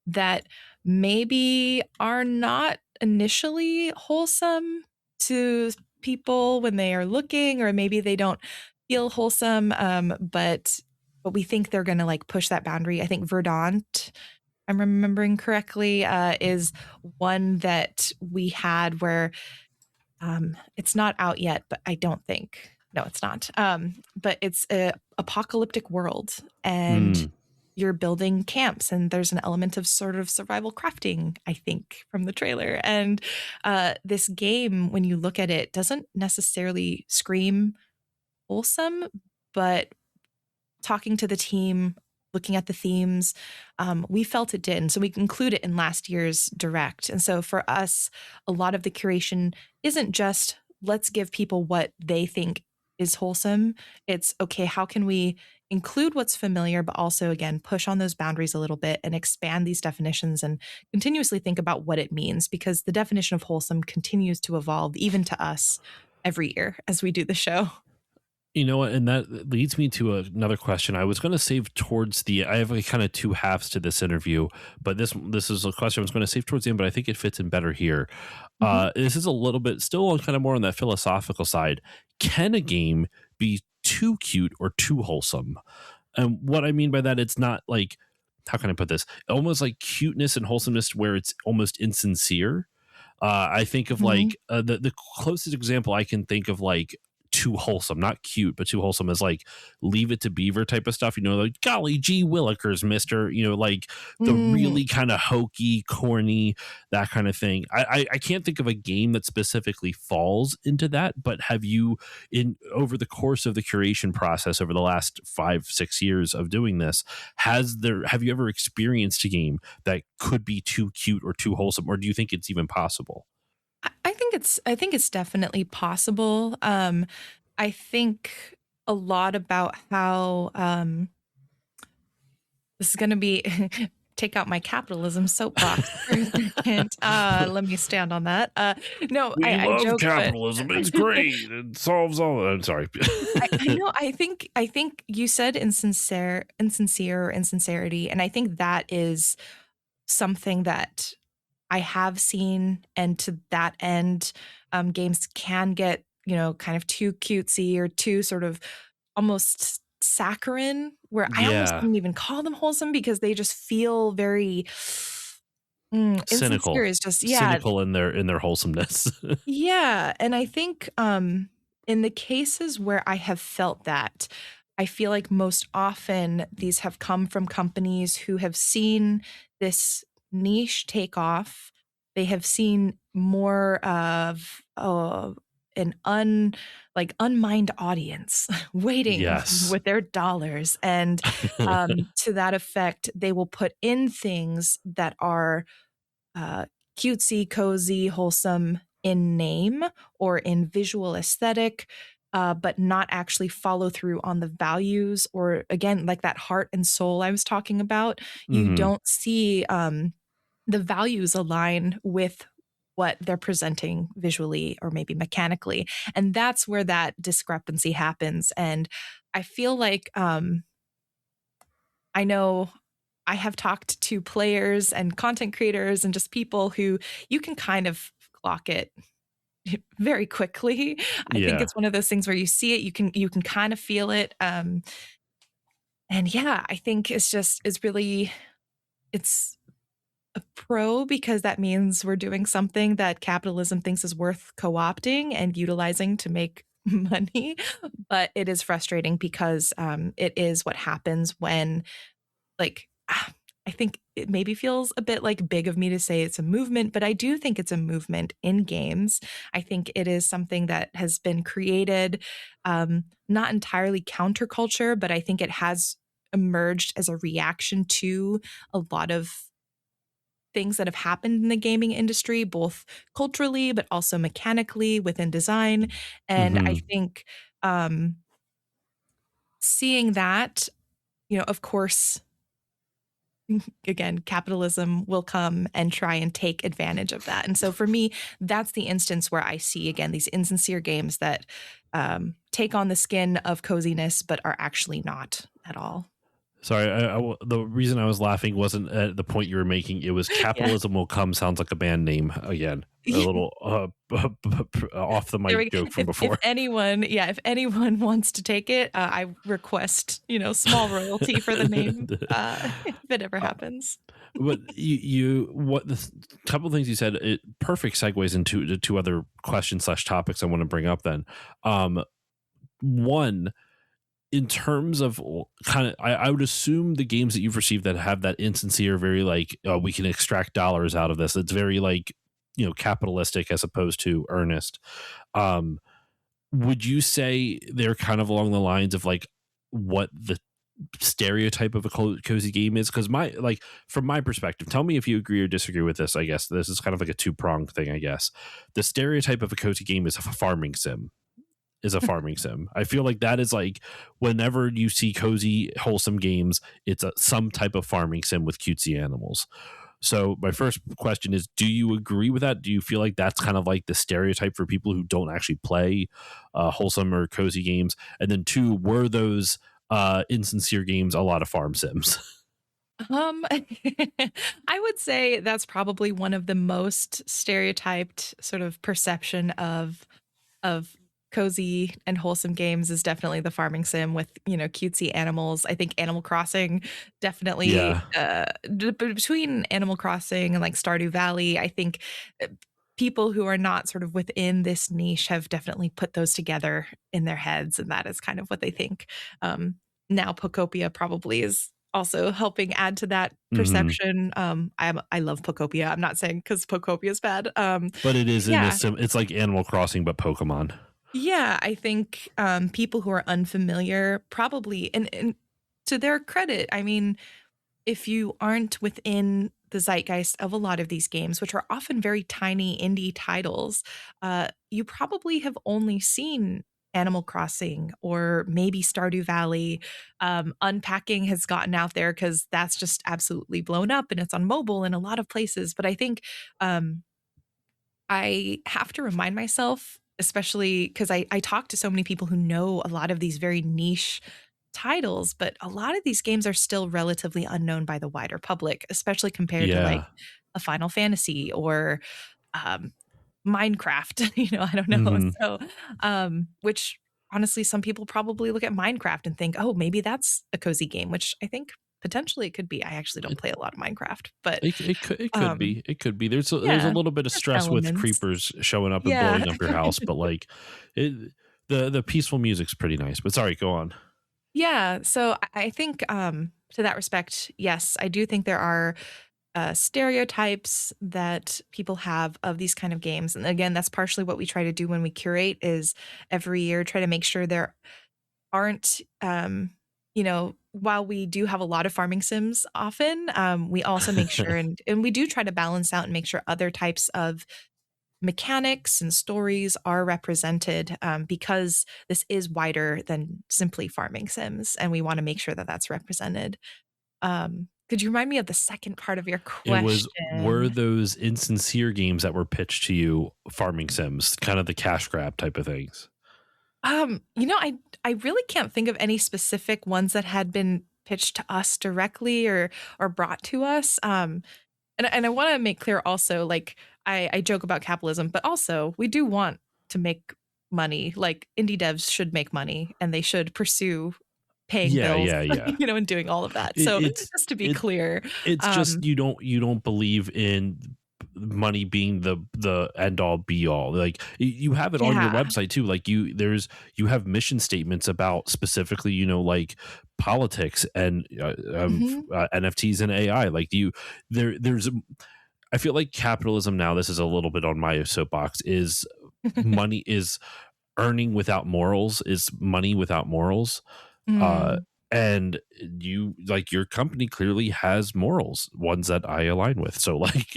that maybe are not initially wholesome to people when they are looking, or maybe they don't feel wholesome, but we think they're going to like push that boundary. I think Verdant, I'm remembering correctly, is one that we had where it's not out yet, but I don't think. No, it's not. But it's a apocalyptic world, and Mm. you're building camps, and there's an element of sort of survival crafting, I think, from the trailer. And this game, when you look at it, doesn't necessarily scream wholesome, but talking to the team, looking at the themes, we felt it did. And so we include it in last year's direct. And so for us, a lot of the curation isn't just let's give people what they think is wholesome. It's okay, how can we include what's familiar, but also, again, push on those boundaries a little bit and expand these definitions and continuously think about what it means because the definition of wholesome continues to evolve, even to us every year as we do the show. You know what? And that leads me to another question. I was going to save towards the. I have kind of two halves to this interview, but this is a question I was going to save towards the end, but I think it fits in better here. Mhm. This is a little bit still kind of more on that philosophical side. Can a game be too cute or too wholesome? And what I mean by that, it's not like, how can I put this? Almost like cuteness and wholesomeness where it's almost insincere. I think of Mhm. like the closest example I can think of, like too wholesome, not cute, but too wholesome, is like Leave It to Beaver type of stuff. You know, like golly gee willikers, Mister. You know, like the Mm. really kind of hokey, corny, that kind of thing. I can't think of a game that specifically falls into that. But have you, in over the course of the curation process over the last 5-6 years of doing this, have you ever experienced a game that could be too cute or too wholesome, or do you think it's even possible? I think it's definitely possible. I think a lot about how this is going to be take out my capitalism soapbox for a second. Let me stand on that. No, We I love joke, but capitalism. It's great. It solves all. I'm sorry. I know. I think you said insincere, or insincerity, and I think that is something that I have seen, and to that end, games can get, kind of too cutesy or too sort of almost saccharine, where I almost Yeah, wouldn't even call them wholesome because they just feel very insincere cynical, is just, yeah, cynical in their wholesomeness. yeah, and I think, in the cases where I have felt that, I feel like most often these have come from companies who have seen this niche take off. They have seen more of, an unmined audience waiting Yes. with their dollars, and, to that effect, they will put in things that are uh, cutesy, cozy, wholesome in name or in visual aesthetic, but not actually follow through on the values or, again, like that heart and soul I was talking about. You Hmm. don't see the values align with what they're presenting visually or maybe mechanically. And that's where that discrepancy happens. And I feel like I know I have talked to players and content creators and just people who you can kind of clock it very quickly. I think Yeah. it's one of those things where you see it, you can kind of feel it. And yeah, I think it's really it's a pro because that means we're doing something that capitalism thinks is worth co-opting and utilizing to make money. But it is frustrating because it is what happens when like, I think it maybe feels a bit like big of me to say it's a movement, but I do think it's a movement in games. I think it is something that has been created, not entirely counterculture, but I think it has emerged as a reaction to a lot of things that have happened in the gaming industry, both culturally, but also mechanically within design. And I Hmm. think seeing that, of course, again, capitalism will come and try and take advantage of that. And so for me, that's the instance where I see again these insincere games that take on the skin of coziness, but are actually not at all. Sorry, the reason I was laughing wasn't at the point you were making. It was Yeah. capitalism will come sounds like a band name again. A little off the There mic we go. joke from If before. anyone, yeah, if anyone wants to take it, I request, small royalty for the name, if it ever happens. But what the couple of things you said, it perfect segues into the two other questions slash topics I want to bring up. Then, one, in terms of kind of, I would assume the games that you've received that have that instancy are very like, we can extract dollars out of this. It's very like, capitalistic as opposed to earnest. Um, would you say they're kind of along the lines of like what the stereotype of a cozy game is? Because from my perspective, tell me if you agree or disagree with this. I guess this is kind of like a two-pronged thing. I guess the stereotype of a cozy game is a farming sim. I feel like that is like whenever you see cozy, wholesome games, it's some type of farming sim with cutesy animals. So my first question is, do you agree with that? Do you feel like that's kind of like the stereotype for people who don't actually play wholesome or cozy games? And then two, were those insincere games a lot of farm sims? I would say that's probably one of the most stereotyped sort of perception of cozy and wholesome games is definitely the farming sim with, cutesy animals. I think Animal Crossing definitely, Yeah. between Animal Crossing and like Stardew Valley, I think uh, people who are not sort of within this niche have definitely put those together in their heads, and that is kind of what they think. Um, Now, Pocopia probably is also helping add to that Hmm. perception. I love Pocopia. I'm not saying because Pocopia is bad. But it is in a Yeah, sim. It's like Animal Crossing, but Pokemon. yeah, I think, people who are unfamiliar probably and to their credit, I mean, if you aren't within the zeitgeist of a lot of these games, which are often very tiny indie titles, you probably have only seen Animal Crossing or maybe Stardew Valley. Unpacking has gotten out there because that's just absolutely blown up and it's on mobile in a lot of places. But I think, um, I have to remind myself, especially because I talk to so many people who know a lot of these very niche titles, but a lot of these games are still relatively unknown by the wider public, especially compared to like Yeah. a Final Fantasy or um, Minecraft. I don't know. Hmm. So, which honestly, some people probably look at Minecraft and think, oh, maybe that's a cozy game, which I think potentially it could be. I actually don't play a lot of Minecraft, but It could um, be. It could be. There's a yeah, little bit of there's stress with elements. creepers showing up and Yeah. blowing up your house, but like it, the peaceful music's pretty nice. But sorry, go on. Yeah, so I think, to that respect, yes, I do think there are, stereotypes that people have of these kind of games, and again, that's partially what we try to do when we curate is every year try to make sure there aren't, while we do have a lot of farming sims often, we also make sure and we do try to balance out and make sure other types of mechanics and stories are represented, because this is wider than simply farming sims, and we want to make sure that that's represented. Could you remind me of the second part of your It was were question? those insincere games that were pitched to you farming sims, kind of the cash grab type of things. I really can't think of any specific ones that had been pitched to us directly or brought to us. And I want to make clear also, like I joke about capitalism, but also we do want to make money. Like indie devs should make money and they should pursue paying Yeah, bills, yeah, yeah. and doing all of that. It, So it's just to be it clear, it's just um, you don't believe in money being the end all be all. Like you have it on your yeah, website too. Like you have mission statements about specifically, like politics and mhm. NFTs and AI. Like there's I feel like capitalism now. This is a little bit on my soapbox. Is money is earning without morals? Is money without morals? Uh, Mm, and you like your company clearly has morals, ones that I align with. So like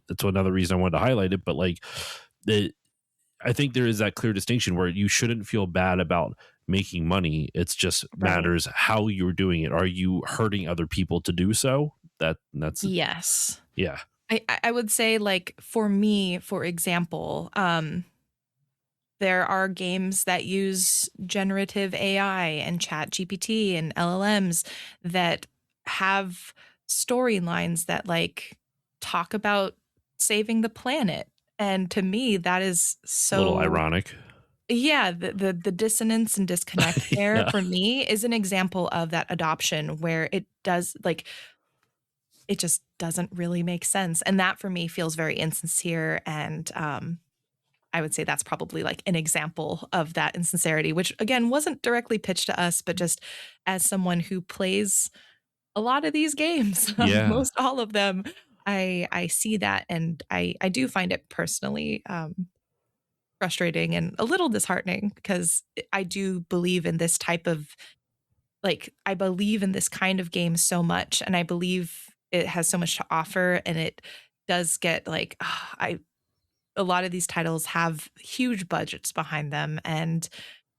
that's another reason I wanted to highlight it. But like it, I think there is that clear distinction where you shouldn't feel bad about making money. It's just right. matters how you're doing it. Are you hurting other people to do so? That's Yes. yeah. I would say like for me, for example, there are games that use generative AI and chat GPT and LLMs that have storylines that like talk about saving the planet. And to me, that is A little so ironic. yeah, the dissonance and disconnect there Yeah. for me is an example of that adoption where it does like it just doesn't really make sense. And that for me feels very insincere and I would say that's probably like an example of that insincerity, which again wasn't directly pitched to us, but just as someone who plays a lot of these games, Yeah. most all of them, I see that and I do find it personally frustrating and a little disheartening because I do believe in this type of like, I believe in this kind of game so much, and I believe it has so much to offer, and it does get like, I a lot of these titles have huge budgets behind them, and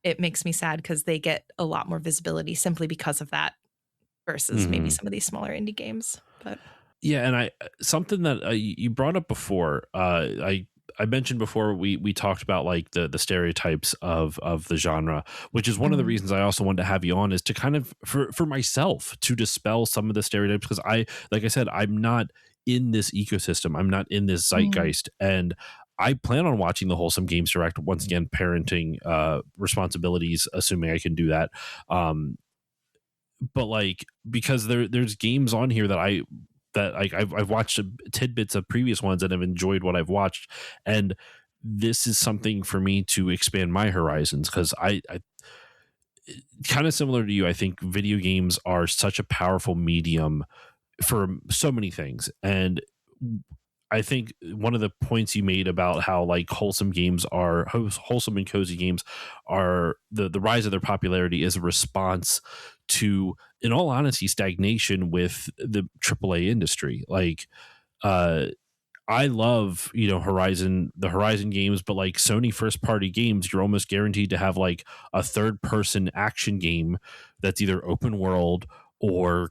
it makes me sad because they get a lot more visibility simply because of that versus maybe Mhm. some of these smaller indie games. But Yeah, and I something that you brought up before. I mentioned before we talked about like the stereotypes of the genre, which is one of the mm, reasons I also wanted to have you on is to kind of for myself to dispel some of the stereotypes because like I said I'm not in this ecosystem. I'm not in this mm, zeitgeist, and I plan on watching the Wholesome Games Direct once again. Parenting responsibilities, assuming I can do that. Um, but like because there's games on here that like I've watched tidbits of previous ones and have enjoyed what I've watched, and this is something for me to expand my horizons because I kind of similar to you. I think video games are such a powerful medium for so many things, and I think one of the points you made about how like wholesome and cozy games are the rise of their popularity is a response to, in all honesty, stagnation with the AAA industry. Like, uh, I love the Horizon games, but like Sony first party games, you're almost guaranteed to have like a third person action game that's either open world or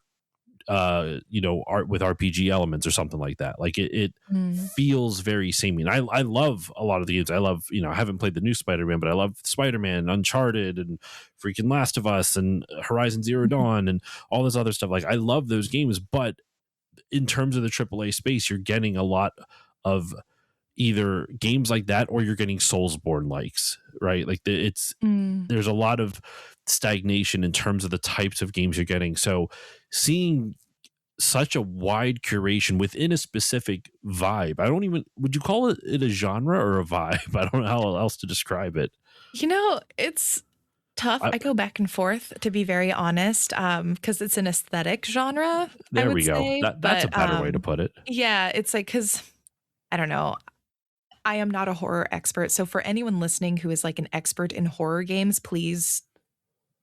art with RPG elements or something like that. Like it mm, feels very samey. And I love a lot of the games. I love, I haven't played the new Spider-Man, but I love Spider-Man, Uncharted, and freaking Last of Us, and Horizon Zero mhm, Dawn, and all this other stuff. Like I love those games, but in terms of the AAA space, you're getting a lot of either games like that or you're getting Soulsborne likes, right? Like mm. there's a lot of stagnation in terms of the types of games you're getting. So seeing such a wide curation within a specific vibe. I don't even would you call it a genre or a vibe? I don't know how else to describe it. It's tough. I, I go back and forth, to be very honest, because it's an aesthetic genre, I there would we go. say. That's a But better way to put it. yeah, it's like because I don't know. I am not a horror expert. So for anyone listening who is like an expert in horror games, please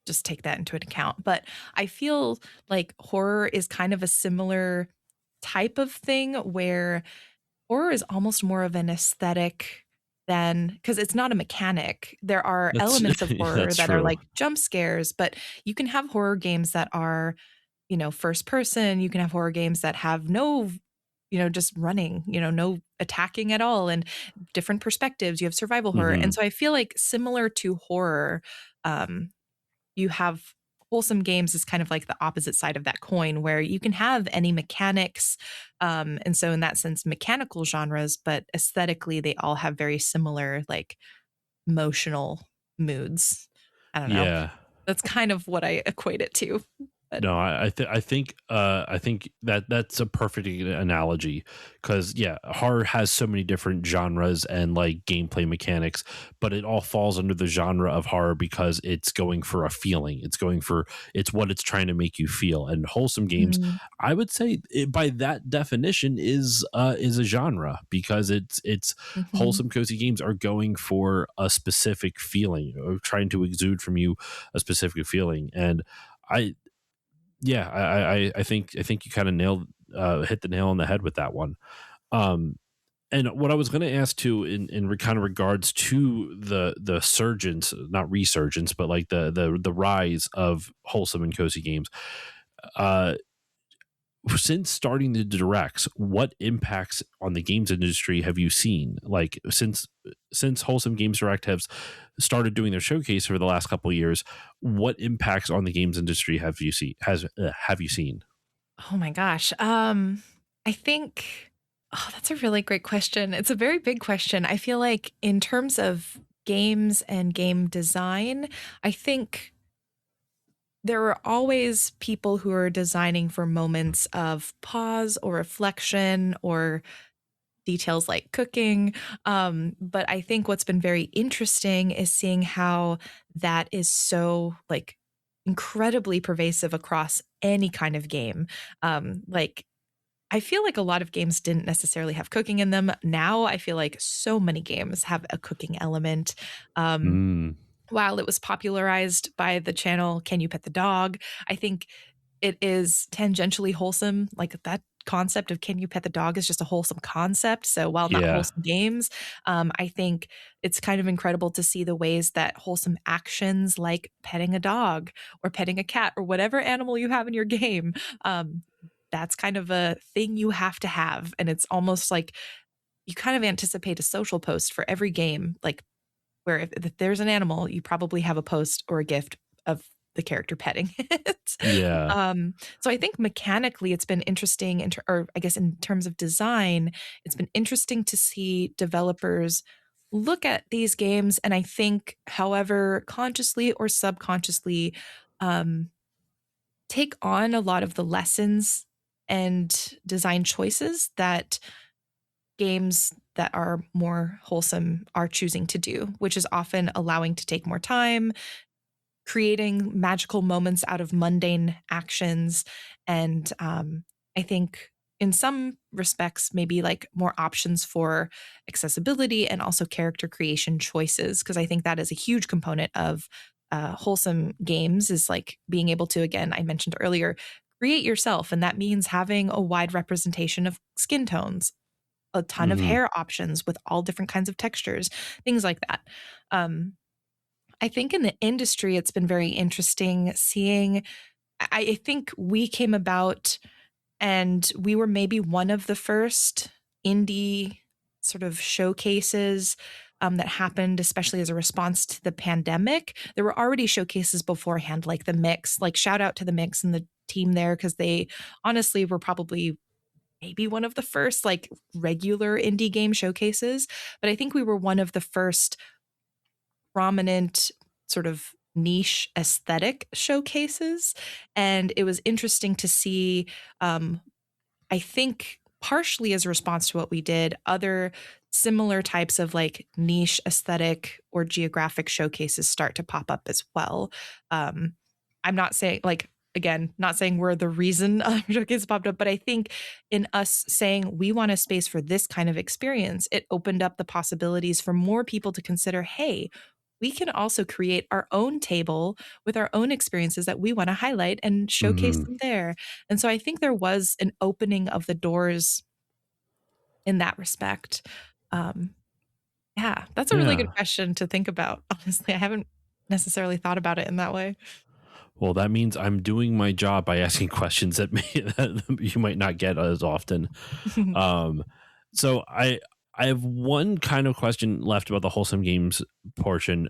just take that into account. But I feel like horror is kind of a similar type of thing where horror is almost more of an aesthetic than because it's not a mechanic. There are That's elements of horror that's that are true. like jump scares, but you can have horror games that are, first person. You can have horror games that have no, just running, no attacking at all and different perspectives. You have survival horror. And Hmm. so I feel like similar to horror, um, you have wholesome games is kind of like the opposite side of that coin where you can have any mechanics and so in that sense mechanical genres but aesthetically they all have very similar like emotional moods. I don't know, Yeah. that's kind of what I equate it to, but No, I think that that's a perfect analogy because yeah, horror has so many different genres and like gameplay mechanics, but it all falls under the genre of horror because it's going for a feeling. It's what it's trying to make you feel. And wholesome games, mm, I would say by that definition is a genre because it's mhm, wholesome cozy games are going for a specific feeling or trying to exude from you a specific feeling. And I yeah, I think you kind of hit the nail on the head with that one. Um, and what I was going to ask too, in kind of regards to the surgence, not resurgence, but like the rise of wholesome and cozy games. Uh, since starting the directs, what impacts on the games industry have you seen? Like since Wholesome Games Direct has started doing their showcase for the last couple of years, what impacts on the games industry have you seen? oh my gosh, I think, oh, that's a really great question. It's a very big question. I feel like in terms of games and game design, I think there are always people who are designing for moments of pause or reflection or details like cooking. But I think what's been very interesting is seeing how that is so like incredibly pervasive across any kind of game. Like I feel like a lot of games didn't necessarily have cooking in them. Now I feel like so many games have a cooking element. Um, Mm. while it was popularized by the channel Can You Pet the Dog, I think it is tangentially wholesome. Like that concept of Can You Pet the Dog is just a wholesome concept. So while not Yeah. wholesome games, I think it's kind of incredible to see the ways that wholesome actions like petting a dog or petting a cat or whatever animal you have in your game, um, that's kind of a thing you have to have. And it's almost like you kind of anticipate a social post for every game, like where if there's an animal, you probably have a post or a gift of the character petting it. Yeah. So I think mechanically it's been interesting or I guess in terms of design, it's been interesting to see developers look at these games and I think however consciously or subconsciously um, take on a lot of the lessons and design choices that games that are more wholesome are choosing to do, which is often allowing to take more time, creating magical moments out of mundane actions. And I think in some respects, maybe like more options for accessibility and also character creation choices, because I think that is a huge component of wholesome games is like being able to, again, I mentioned earlier, create yourself. And that means having a wide representation of skin tones, a ton of Hmm. hair options with all different kinds of textures, things like that. Um, I think in the industry, it's been very interesting seeing. I think we came about and we were maybe one of the first indie sort of showcases that happened, especially as a response to the pandemic. There were already showcases beforehand, like the Mix, like shout out to the Mix and the team there, because they honestly were probably maybe one of the first like regular indie game showcases. But I think we were one of the first prominent sort of niche aesthetic showcases. And it was interesting to see, I think, partially as a response to what we did, other similar types of like niche aesthetic or geographic showcases start to pop up as well. Um, I'm not saying like, again, not saying we're the reason showcase popped up, but I think in us saying we want a space for this kind of experience, it opened up the possibilities for more people to consider, hey, we can also create our own table with our own experiences that we want to highlight and showcase Hmm. them there. And so I think there was an opening of the doors in that respect. Um, yeah, that's a really good Yeah. question to think about. Honestly, I haven't necessarily thought about it in that way. Well, that means I'm doing my job by asking questions that, that you might not get as often. Um, so I have one kind of question left about the wholesome games portion,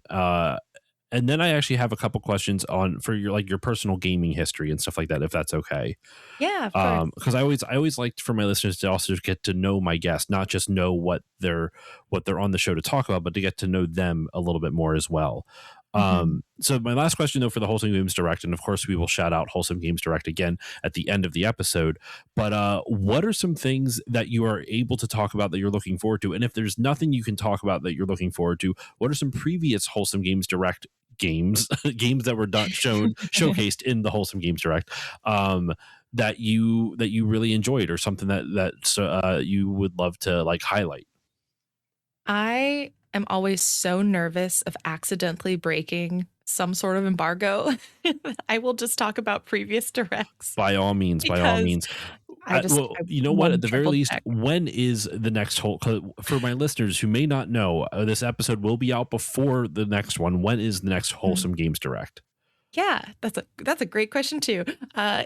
and then I actually have a couple questions on for your like your personal gaming history and stuff like that, if that's okay. Yeah, of course. Because I always like for my listeners to also get to know my guests, not just know what they're on the show to talk about, but to get to know them a little bit more as well. Mhm. So my last question though for the Wholesome Games Direct, and of course we will shout out Wholesome Games Direct again at the end of the episode. But what are some things that you are able to talk about that you're looking forward to? And if there's nothing you can talk about that you're looking forward to, what are some previous Wholesome Games Direct games, games that were done shown showcased in the Wholesome Games Direct? That you really enjoyed, or something that you would love to like highlight? I am always so nervous of accidentally breaking some sort of embargo. I will just talk about previous directs By all means, by all because means. I Well, you know what? At won't the very triple least, check. when is the next whole? 'Cause for my listeners who may not know, this episode will be out before the next one. When is the next Mm. Wholesome Games Direct? Yeah, that's a great question too.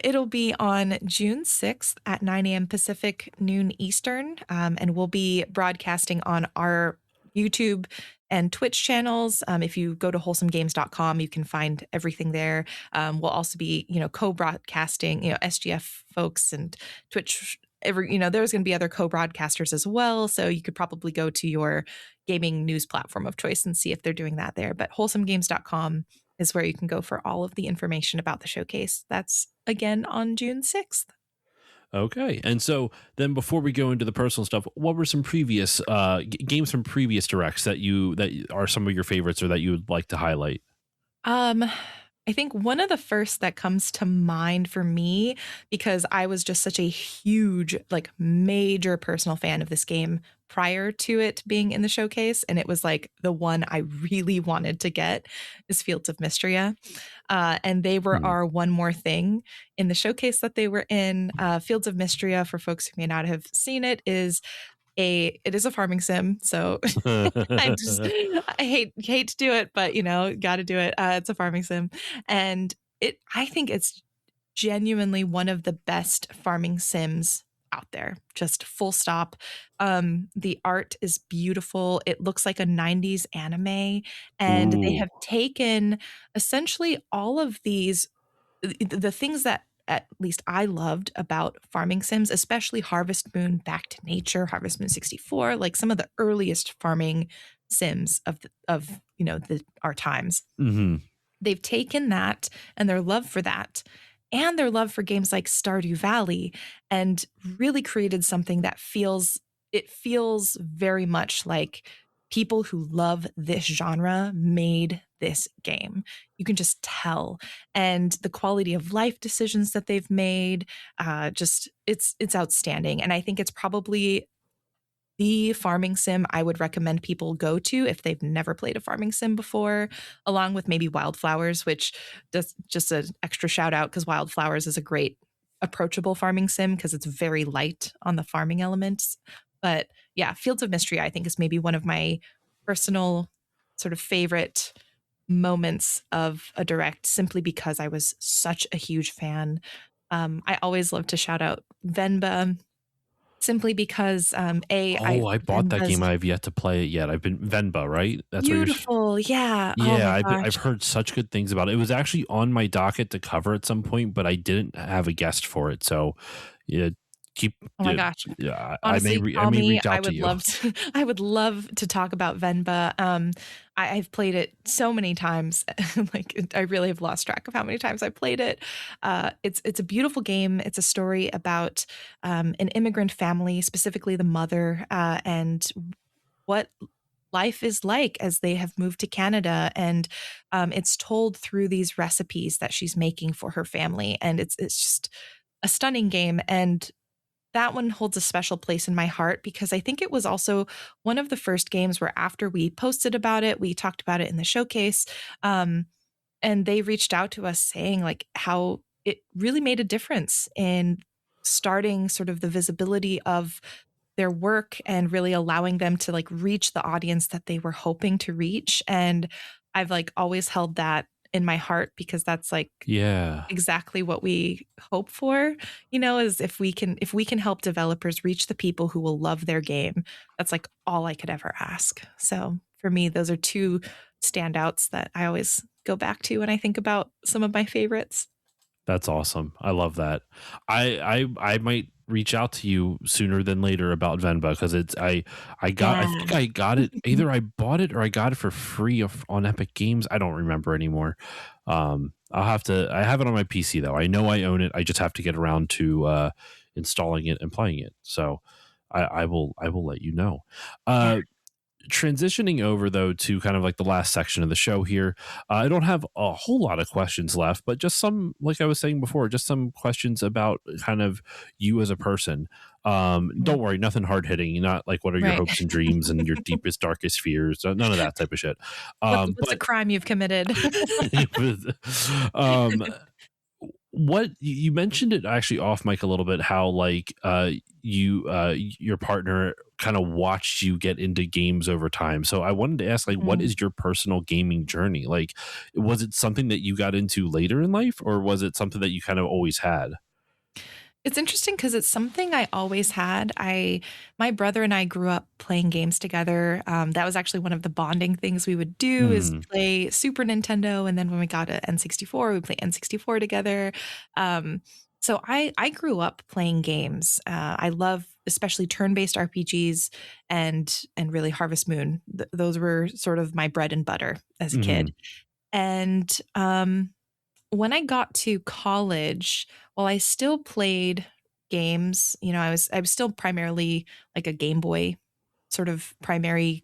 It'll be on June 6th at 9 a.m. Pacific, noon Eastern, and we'll be broadcasting on our YouTube and Twitch channels. If you go to wholesomegames.com, you can find everything there. We'll also be, co-broadcasting, SGF folks and Twitch. There's going to be other co-broadcasters as well. So you could probably go to your gaming news platform of choice and see if they're doing that there. But wholesomegames.com is where you can go for all of the information about the showcase. That's again on June 6th. Okay, and so then before we go into the personal stuff, what were some previous games from previous directs that are some of your favorites or that you would like to highlight? Um, I think one of the first that comes to mind for me, because I was just such a huge, like major personal fan of this game, prior to it being in the showcase, and it was like the one I really wanted to get is Fields of Mystria. And they were Hmm. our one more thing in the showcase that they were in. Fields of Mystria, for folks who may not have seen it, it is a farming sim. So I hate to do it, but got to do it. It's a farming sim, and I think it's genuinely one of the best farming sims out there. Just full stop. The art is beautiful. It looks like a 90s anime, and they Ooh. have taken essentially all of the things that at least I loved about farming sims, especially Harvest Moon, Back to Nature, Harvest Moon 64, like some of the earliest farming sims of our times. Hmm. They've taken that and their love for that and their love for games like Stardew Valley and really created something that feels very much like people who love this genre made this game. You can just tell. And the quality of life decisions that they've made, just it's outstanding. And I think it's probably the farming sim I would recommend people go to if they've never played a farming sim before, along with maybe Wildflowers, which does just an extra shout out because Wildflowers is a great approachable farming sim because it's very light on the farming elements. But yeah, Fields of Mystery, I think, is maybe one of my personal sort of favorite moments of a direct simply because I was such a huge fan. I always love to shout out Venba simply because Oh, I bought that Venba's game. I have yet to play it yet. I've been Venba, right? That's what you're. beautiful. Yeah. Oh Yeah, my I've gosh. heard such good things about it. It was actually on my docket to cover at some point, but I didn't have a guest for it. So, yeah, keep. Oh my gosh. Yeah, Honestly, I call may me. reach out to you. I would love to talk about Venba. I've played it so many times. Like I really have lost track of how many times I played it. It's a beautiful game. It's a story about an immigrant family, specifically the mother, and what life is like as they have moved to Canada. And it's told through these recipes that she's making for her family. And it's just a stunning game. And that one holds a special place in my heart because I think it was also one of the first games where after we posted about it, we talked about it in the showcase. Um, and they reached out to us saying like how it really made a difference in starting sort of the visibility of their work and really allowing them to like reach the audience that they were hoping to reach. And I've like always held that in my heart because that's like Yeah, exactly what we hope for, is if we can help developers reach the people who will love their game. That's like all I could ever ask. So for me, those are two standouts that I always go back to when I think about some of my favorites. that's awesome. I love that. I might reach out to you sooner than later about Venba because I Yeah. think I got it, either I bought it or I got it for free on Epic Games. I don't remember anymore. I have it on my PC though. I know I own it. I just have to get around to installing it and playing it. So I will let you know. Yeah. Transitioning over though to kind of like the last section of the show here, I don't have a whole lot of questions left, but just some, like I was saying before, just some questions about kind of you as a person. Mhm. Don't worry, nothing hard hitting, not like what are your Right. hopes and dreams and your deepest darkest fears, none of that type of shit. What's a But crime you've committed? um what you mentioned it actually off mic a little bit, how like your partner kind of watched you get into games over time. So I wanted to ask, like, what Mhm. is your personal gaming journey like? Was it something that you got into later in life, or was it something that you kind of always had? It's interesting because it's something I always had. My brother and I grew up playing games together. That was actually one of the bonding things we would do is Mm, play Super Nintendo, and then when we got to N64, we play N64 together. So I grew up playing games. I love especially turn-based RPGs and really Harvest Moon. Those were sort of my bread and butter as a kid. hmm. And when I got to college, while I still played games, I was still primarily like a Game Boy sort of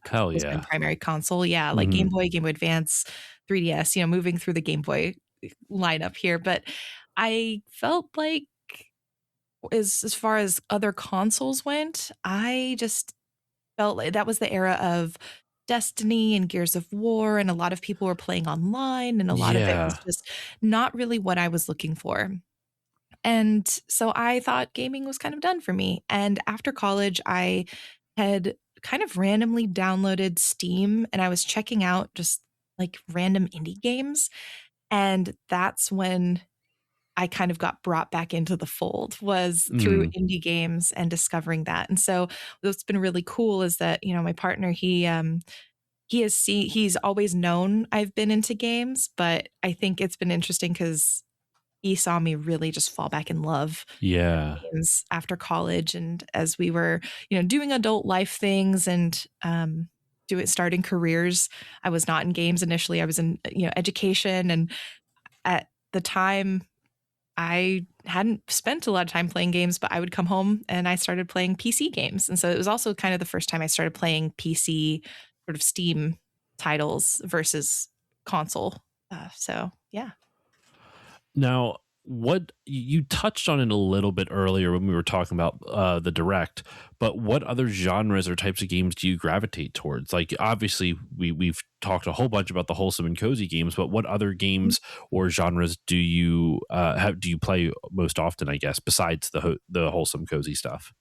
Hell was my yeah. primary console. Yeah, like Hmm. Game Boy Advance, 3DS, moving through the Game Boy lineup here. But I felt like as far as other consoles went, I just felt like that was the era of Destiny and Gears of War, and a lot of people were playing online, and a lot of it was Yeah. just not really what I was looking for. And so I thought gaming was kind of done for me. And after college, I had kind of randomly downloaded Steam and I was checking out just like random indie games. And that's when I kind of got brought back into the fold was through Mm, indie games and discovering that. And so what's been really cool is that, my partner, he's always known I've been into games, but I think it's been interesting because he saw me really just fall back in love with yeah. games after college and as we were, doing adult life things and doing starting careers. I was not in games initially. I was in, education, and at the time I hadn't spent a lot of time playing games, but I would come home and I started playing PC games. And so it was also kind of the first time I started playing PC sort of Steam titles versus console. So yeah. Now, what you touched on it a little bit earlier when we were talking about the direct, but what other genres or types of games do you gravitate towards? Like, obviously, we've talked a whole bunch about the wholesome and cozy games, but what other games or genres do you play most often? I guess besides the wholesome cozy stuff.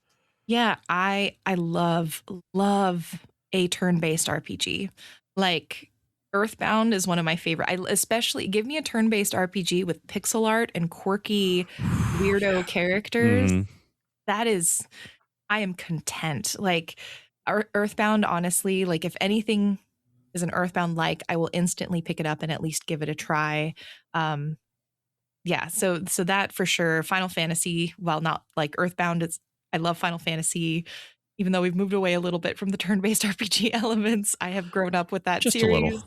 Yeah, I love a turn-based RPG. Like Earthbound is one of my favorite. I especially give me a turn-based RPG with pixel art and quirky weirdo characters. Hmm. That is I am content. Like Earthbound, honestly, like if anything is an Earthbound like, I will instantly pick it up and at least give it a try. Um yeah, so that for sure. Final Fantasy, while not like Earthbound, it's I love Final Fantasy. Even though we've moved away a little bit from the turn-based RPG elements, I have grown up with that Just a little. series.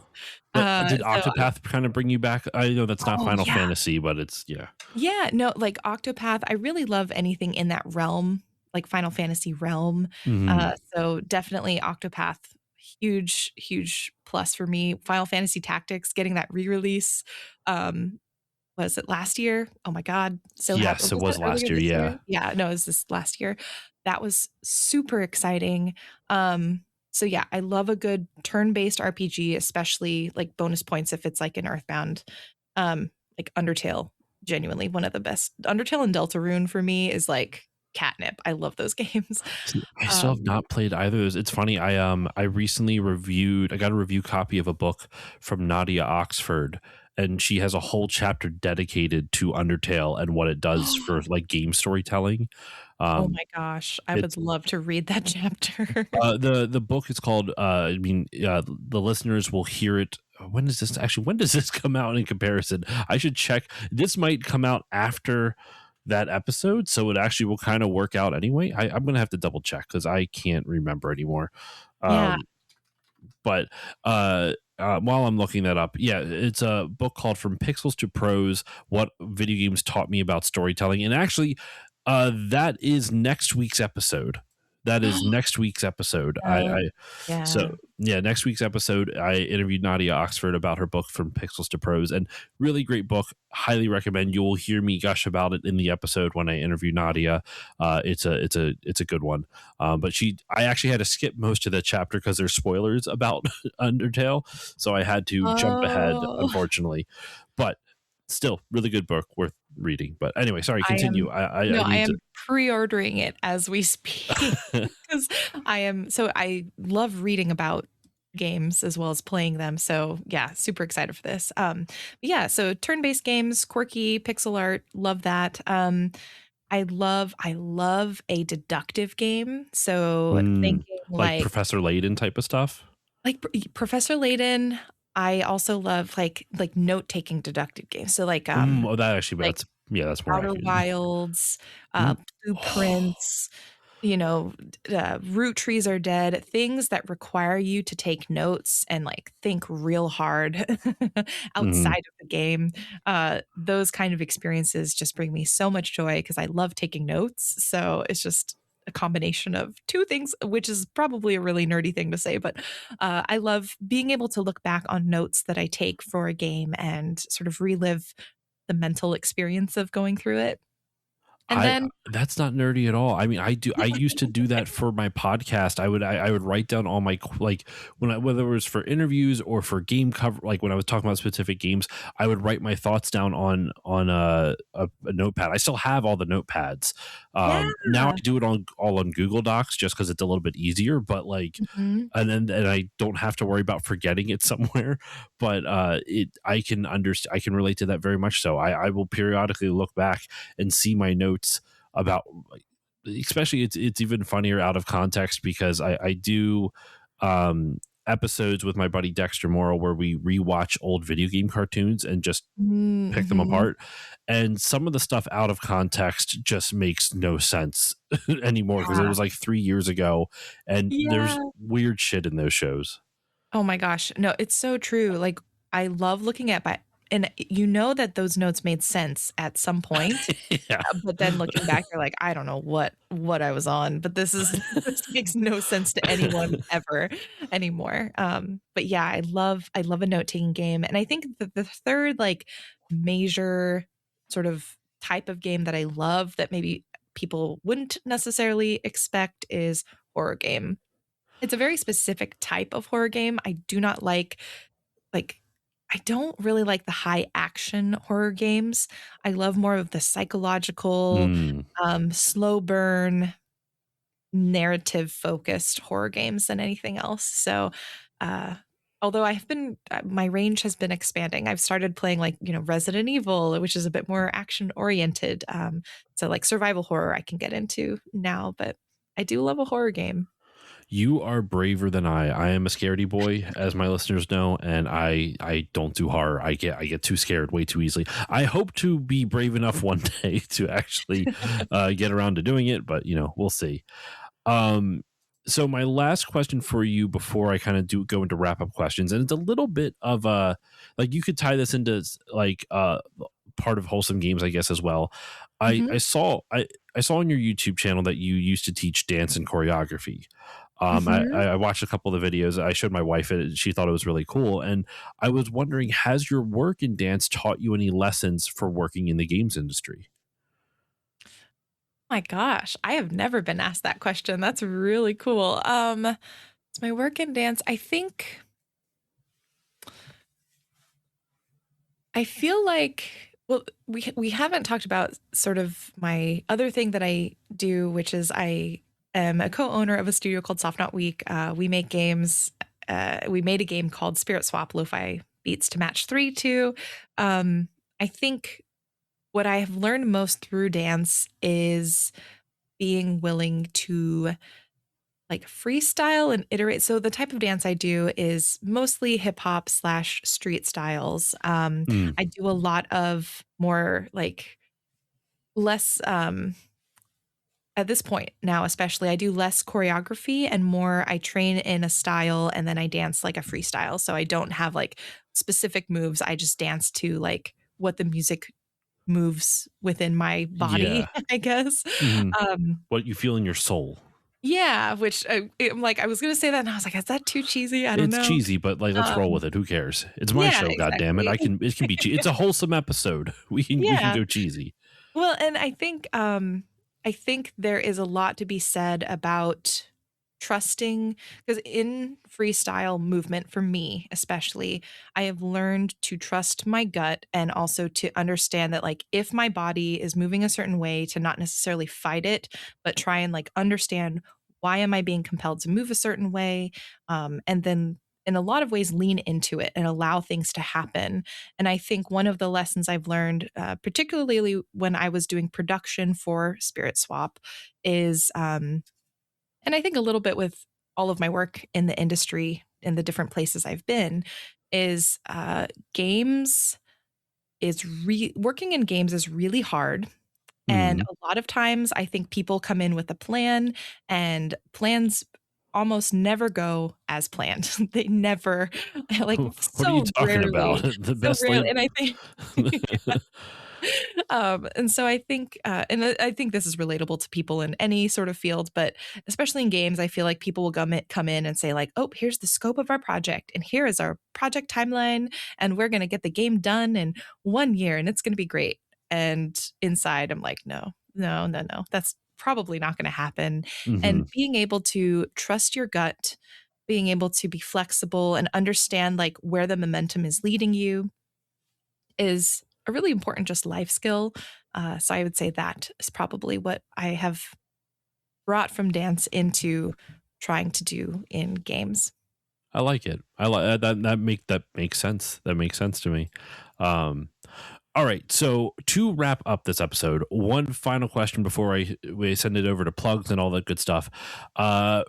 But did So Octopath kind of bring you back? I know that's not oh Final yeah. Fantasy, but it's yeah. Yeah, no, like Octopath, I really love anything in that realm, like Final Fantasy realm. Hmm. So definitely Octopath, huge, huge plus for me. Final Fantasy Tactics, getting that re-release. Was it last year? Oh my god, so happy. Yes, it Was was it earlier last year. this Yeah. year? Yeah, no, it was this last year. That was super exciting. So yeah, I love a good turn-based RPG, especially like bonus points if it's like an Earthbound. Like Undertale, genuinely one of the best. Undertale and Deltarune for me is like catnip. I love those games. See, I still have Um, not played either of those. It's funny. I recently reviewed. I got a review copy of a book from Nadia Oxford, and she has a whole chapter dedicated to Undertale and what it does for like game storytelling. oh Um, my gosh, I would it's love to read that chapter. the book is called. I mean, the listeners will hear it. When does this actually? When does this come out in comparison? I should check. This might come out after that episode, so it actually will kind of work out anyway. I'm gonna have to double check because I can't remember anymore. Yeah. Um, but while I'm looking that up, yeah, it's a book called "From Pixels to Prose: What Video Games Taught Me About Storytelling," and actually, that is next week's episode. That is next week's episode. Oh, So yeah. yeah, next week's episode, I interviewed Nadia Oxford about her book From Pixels to Prose, and really great book. Highly recommend. You will hear me gush about it in the episode when I interview Nadia. It's a good one. I actually had to skip most of the chapter because there's spoilers about Undertale, so I had to jump ahead, Oh, unfortunately. But still, really good book, worth reading. But anyway, sorry, I continue. am I no, I need to. am pre-ordering it as we speak because I love reading about games as well as playing them. So yeah, super excited for this. Yeah, so turn-based games, quirky pixel art, love that. I love a deductive game. So Mm, thinking like like Professor Layton type of stuff. Professor Layton. I also love like note-taking deductive games. So Oh, that actually, like that's more Outer accurate. Wilds, Mm. Oh, Blueprints, Root Trees Are Dead, things that require you to take notes and like think real hard mhm. outside of the game. Those kind of experiences just bring me so much joy because I love taking notes. So it's just a combination of two things, which is probably a really nerdy thing to say, but I love being able to look back on notes that I take for a game and sort of relive the mental experience of going through it. And I then That's not nerdy at all. I mean, I used to do that for my podcast. I would write down all my like whether it was for interviews or for game cover, like when I was talking about specific games, I would write my thoughts down on a notepad. I still have all the notepads. yeah. Now I do it on all on Google Docs just because it's a little bit easier. But like, Mhm. and I don't have to worry about forgetting it somewhere. But it I can understand. I can relate to that very much. So I will periodically look back and see my notes about, like, especially it's even funnier out of context because I do episodes with my buddy Dexter Morrow where we rewatch old video game cartoons and just pick them Mhm. apart, and some of the stuff out of context just makes no sense anymore because it Yeah. was like 3 years ago, and there's Yeah. weird shit in those shows. Oh my gosh. No, it's so true. Like, I love looking at and you know that those notes made sense at some point, Yeah. but then looking back, you're like, I don't know what I was on, but this is this makes no sense to anyone ever anymore. But yeah, I love a note-taking game. And I think that the third like major sort of type of game that I love that maybe people wouldn't necessarily expect is horror game. It's a very specific type of horror game. I do not like I don't really like the high action horror games. I love more of the psychological, Mm. slow burn, narrative focused horror games than anything else. So, uh, although I've been my range has been expanding. I've started playing like, Resident Evil, which is a bit more action oriented. So like survival horror I can get into now, but I do love a horror game. You are braver than I. I am a scaredy boy, as my listeners know, and I don't do horror. I get too scared way too easily. I hope to be brave enough one day to actually get around to doing it, but we'll see. Um, so my last question for you before I kind of do go into wrap up questions, and it's a little bit of a, like, you could tie this into like part of Wholesome Games, I guess, as well. I Mhm. I saw I I saw on your YouTube channel that you used to teach dance and choreography. Mhm. I watched a couple of the videos. I showed my wife it. She thought it was really cool, and I was wondering, has your work in dance taught you any lessons for working in the games industry? My gosh, I have never been asked that question. That's really cool. It's my work in dance. I feel like well, we haven't talked about sort of my other thing that I do, which is I am a co-owner of a studio called Soft Not Week. We make games. We made a game called Spirit Swap Lo-Fi Beats to Match 3 to. I think what I have learned most through dance is being willing to like freestyle and iterate. So the type of dance I do is mostly hip hop slash street styles. Mm, I do a lot of more like less at this point now, especially I do less choreography and more I train in a style and then I dance like a freestyle. So I don't have like specific moves. I just dance to like what the music moves within my body, yeah. I guess. Mhm. Um, What you feel in your soul. Yeah, which I'm like, I was gonna say that and I was like, "Is that too cheesy?" I don't It's know. cheesy, but like, let's roll Um, with it. Who cares? It's my yeah, show, God damn it. exactly. It can be it's a wholesome episode. We can Yeah. go cheesy. Well, and I think there is a lot to be said about trusting because in freestyle movement for me especially, I have learned to trust my gut and also to understand that like if my body is moving a certain way to not necessarily fight it, but try and like understand why am I being compelled to move a certain way, and then in a lot of ways lean into it and allow things to happen. And I think one of the lessons I've learned, particularly when I was doing production for Spirit Swap, is, and I think a little bit with all of my work in the industry in the different places I've been, is games working in games is really hard. And Mhm. a lot of times I think people come in with a plan and plans almost never go as planned. They never like What are you so talking about? rarely, The so best rarely. laid And I think and so I think, I think this is relatable to people in any sort of field, but especially in games, I feel like people will come in and say like, "Oh, here's the scope of our project, and here is our project timeline, and we're gonna get the game done in 1 year, and it's gonna be great." And inside, I'm like, "No, no, no, no. That's probably not going to happen. Hmm. And being able to trust your gut, being able to be flexible and understand like where the momentum is leading you is a really important just life skill. So I would say that is probably what I have brought from dance into trying to do in games. I like it. I like that makes sense. That makes sense to me. Um, all right. So to wrap up this episode, one final question before we send it over to plugs and all that good stuff. Uh,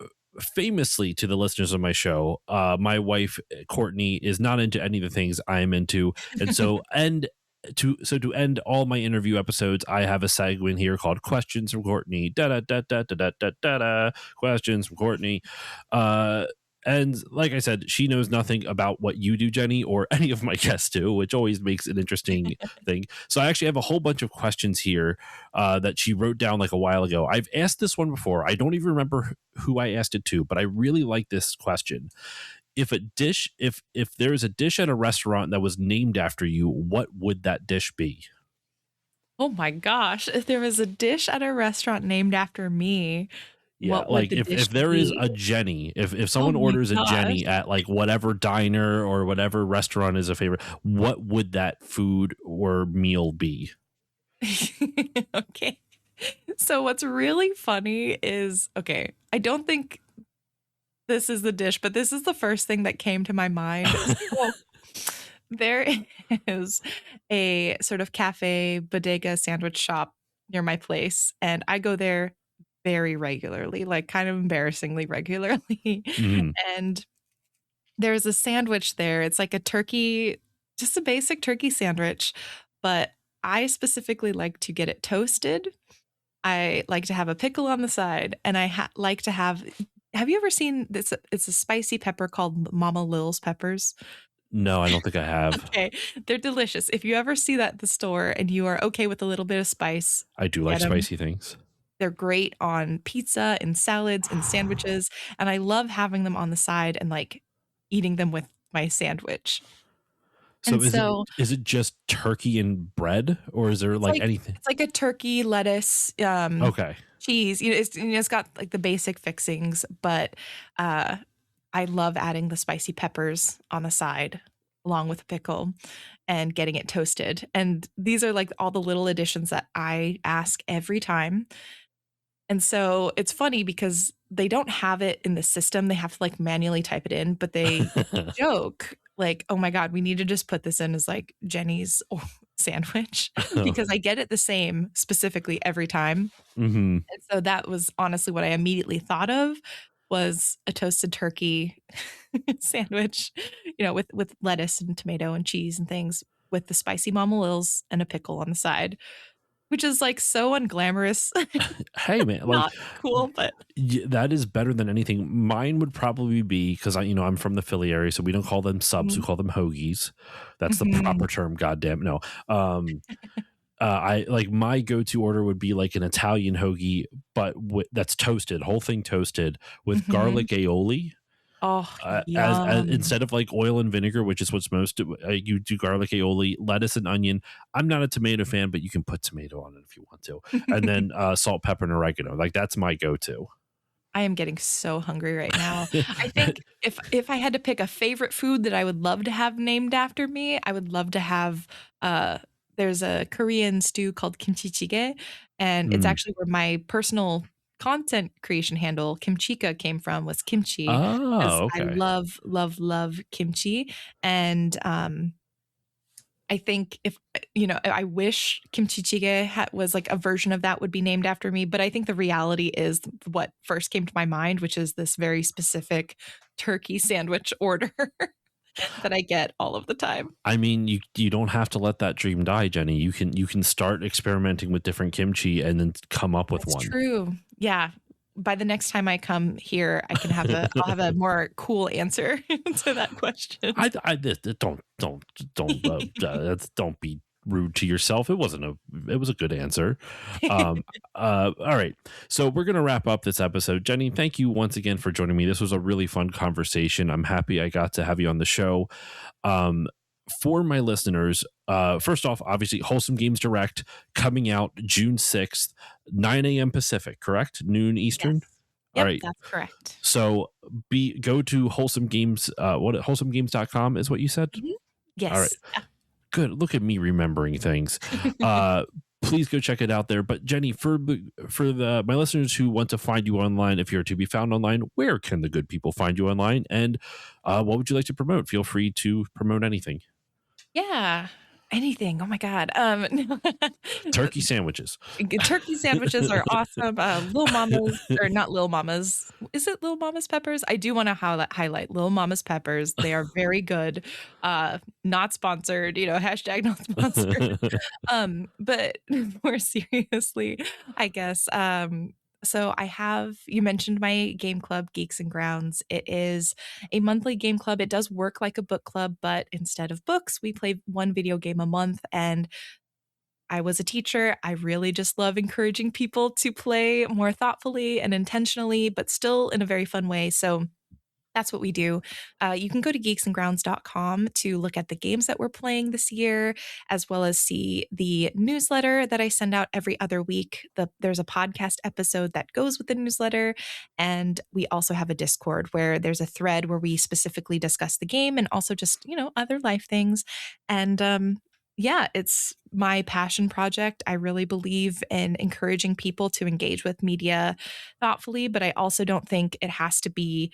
Famously to the listeners of my show, my wife Courtney is not into any of the things I am into, and to end all my interview episodes, I have a segment here called "Questions from Courtney." Da da da da da da da da da. Questions from Courtney. Uh, and like I said, she knows nothing about what you do, Jenny, or any of my guests do, which always makes an interesting thing. So I actually have a whole bunch of questions here that she wrote down like a while ago. I've asked this one before. I don't even remember who I asked it to, but I really like this question. If there is a dish at a restaurant that was named after you, what would that dish be? Oh my gosh. If there was a dish at a restaurant named after me, Yeah, what would like the dish if there is be? a Jenny, if Oh someone my orders a gosh. Jenny at like whatever diner or whatever restaurant is a favorite, what would that food or meal be? Okay. So what's really funny is okay, I don't think this is the dish, but this is the first thing that came to my mind. So there is a sort of cafe bodega sandwich shop near my place, and I go there very regularly, like kind of embarrassingly regularly. Mhm. And there's a sandwich there. It's like a turkey, just a basic turkey sandwich, but I specifically like to get it toasted. I like to have a pickle on the side, and I like to have you ever seen this? It's a spicy pepper called Mama Lil's peppers. No, I don't think I have. Okay, they're delicious. If you ever see that at the store and you are okay with a little bit of spice, I do like get them. spicy things. They're great on pizza and salads and sandwiches, and I love having them on the side and, like, eating them with my sandwich. So And so is it just turkey and bread, or is there it's like like anything? it's like a turkey, lettuce, Okay. cheese, it's got, like, the basic fixings, but, uh, I love adding the spicy peppers on the side along with a pickle and getting it toasted, and these are, like, all the little additions that I ask every time. And so it's funny because they don't have it in the system. They have to like manually type it in, but they joke like, "Oh my god, we need to just put this in as like Jenny's sandwich," because I get it the same specifically every time. Hmm. And so that was honestly what I immediately thought of was a toasted turkey sandwich, with lettuce and tomato and cheese and things with the spicy Mama Lil's and a pickle on the side, which is like so unglamorous. Hey man, like Not cool, but that is better than anything. Mine would probably be because I'm from the Philly area, so we don't call them subs, we mhm, call them hoagies. That's the mhm. proper term. Goddamn, no. I like my go-to order would be like an Italian hoagie, but that's toasted, whole thing toasted with Mhm. garlic aioli. Oh, As yum. instead of like oil and vinegar, which is what's most you do garlic aioli, lettuce and onion. I'm not a tomato fan, but you can put tomato on it if you want to, and then salt, pepper, and oregano. Like that's my go-to. I am getting so hungry right now. I think if I had to pick a favorite food that I would love to have named after me, I would love to have, uh there's a Korean stew called kimchi jjigae, and it's Mm. actually where my personal content creation handle, Kimchika, came from, was kimchi, because Oh, I okay. love, love, love kimchi, and, I think if I wish kimchi jjigae was like a version of that would be named after me, but I think the reality is what first came to my mind, which is this very specific turkey sandwich order that I get all of the time. I mean, you don't have to let that dream die, Jenny. You can start experimenting with different kimchi and then come up with That's one. true. Yeah. By the next time I come here, I'll have a more cool answer to that question. Don't be rude to yourself. It was a good answer. Um, all right. So we're gonna wrap up this episode. Jenny, thank you once again for joining me. This was a really fun conversation. I'm happy I got to have you on the show. Um, for my listeners, first off, obviously, Wholesome Games Direct coming out June 6th, 9 a.m. Pacific, correct? Noon Eastern? Yes. All Yep, right. that's correct. So go to Wholesome Games, wholesomegames.com is what you said? Mhm. All right. Yes. Yeah. Good. Look at me remembering things. Please go check it out there. But Jenny, for my listeners who want to find you online, if you're to be found online, where can the good people find you online? And what would you like to promote? Feel free to promote anything. Yeah. Anything. Oh my God. Turkey sandwiches. Turkey sandwiches are awesome. Lil Mama's, or not Lil Mama's. Is it Lil Mama's Peppers? I do want to highlight Lil Mama's Peppers. They are very good. Not sponsored, hashtag not sponsored. But more seriously, I guess. So you mentioned my game club, Geeks and Grounds. It is a monthly game club. It does work like a book club, but instead of books, we play one video game a month. And I was a teacher. I really just love encouraging people to play more thoughtfully and intentionally, but still in a very fun way. So that's what we do. You can go to geeksandgrounds.com to look at the games that we're playing this year, as well as see the newsletter that I send out every other week. There's a podcast episode that goes with the newsletter. And we also have a Discord where there's a thread where we specifically discuss the game and also just, other life things. And yeah, it's my passion project. I really believe in encouraging people to engage with media thoughtfully, but I also don't think it has to be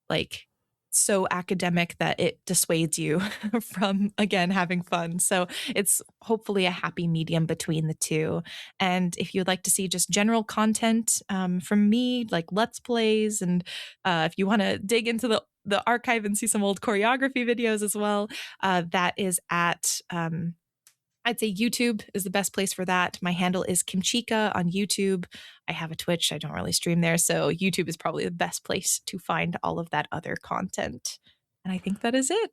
like so academic that it dissuades you from, again, having fun. So it's hopefully a happy medium between the two. And if you'd like to see just general content from me, like Let's Plays, and if you want to dig into the archive and see some old choreography videos as well, that is at I'd say YouTube is the best place for that. My handle is Kimchika on YouTube. I have a Twitch. I don't really stream there. So YouTube is probably the best place to find all of that other content. And I think that is it.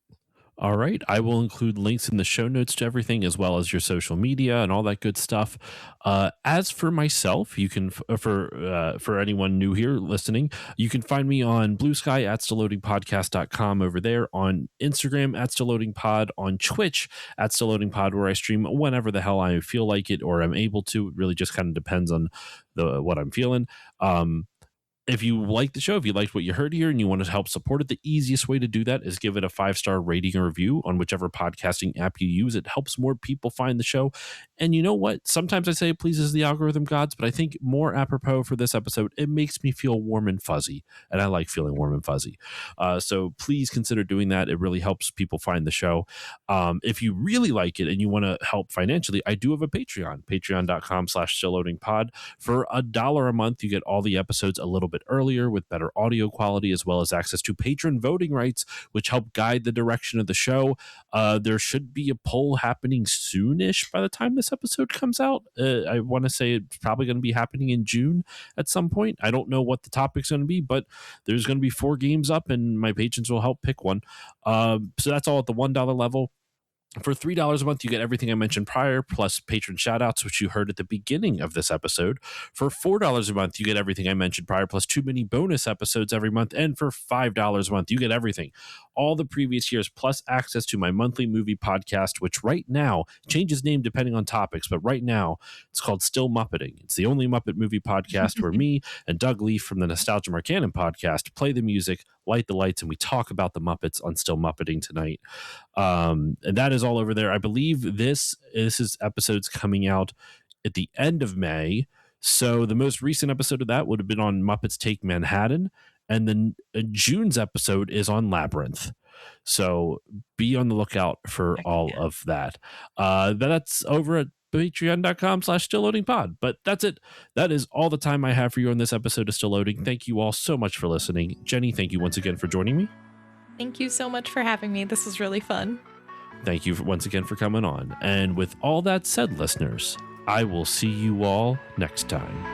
All right. I will include links in the show notes to everything, as well as your social media and all that good stuff. As for myself, you can, for anyone new here listening, you can find me on Blue Sky at stillloadingpodcast.com over there, on Instagram at stillloadingpod, on Twitch at stillloadingpod, where I stream whenever the hell I feel like it or am able to. It really just kind of depends on what I'm feeling. If you like the show, if you liked what you heard here and you want to help support it, the easiest way to do that is give it a 5-star rating or review on whichever podcasting app you use. It helps more people find the show. And you know what? Sometimes I say it pleases the algorithm gods, but I think more apropos for this episode, it makes me feel warm and fuzzy. And I like feeling warm and fuzzy. So please consider doing that. It really helps people find the show. If you really like it and you want to help financially, I do have a Patreon, patreon.com/stillloadingpod. For $1 a month, you get all the episodes a little bit earlier with better audio quality, as well as access to patron voting rights, which help guide the direction of the show. There should be a poll happening soonish by the time this episode comes out. I want to say it's probably going to be happening in June at some point. I don't know what the topic's going to be, but there's going to be 4 games up and my patrons will help pick one. So that's all at the $1 level. For $3 a month, you get everything I mentioned prior, plus patron shoutouts, which you heard at the beginning of this episode. For $4 a month, you get everything I mentioned prior, plus 2 mini bonus episodes every month. And for $5 a month, you get everything, all the previous years, plus access to my monthly movie podcast, which right now changes name depending on topics. But right now, it's called Still Muppeting. It's the only Muppet movie podcast where me and Doug Leaf from the Nostalgia Marcanon podcast play the music, light the lights, and we talk about the Muppets on Still Muppeting tonight. And that is all over there. I believe this is episodes coming out at the end of May. So the most recent episode of that would have been on Muppets Take Manhattan. And then June's episode is on Labyrinth. So be on the lookout for all of that. That's over at patreon.com/stillloadingpod. But that's it. That is all the time I have for you on this episode of Still Loading. Thank you all so much for listening. Jenny, thank you once again for joining me. Thank you so much for having me. This was really fun. Thank you once again for coming on. And with all that said, listeners, I will see you all next time.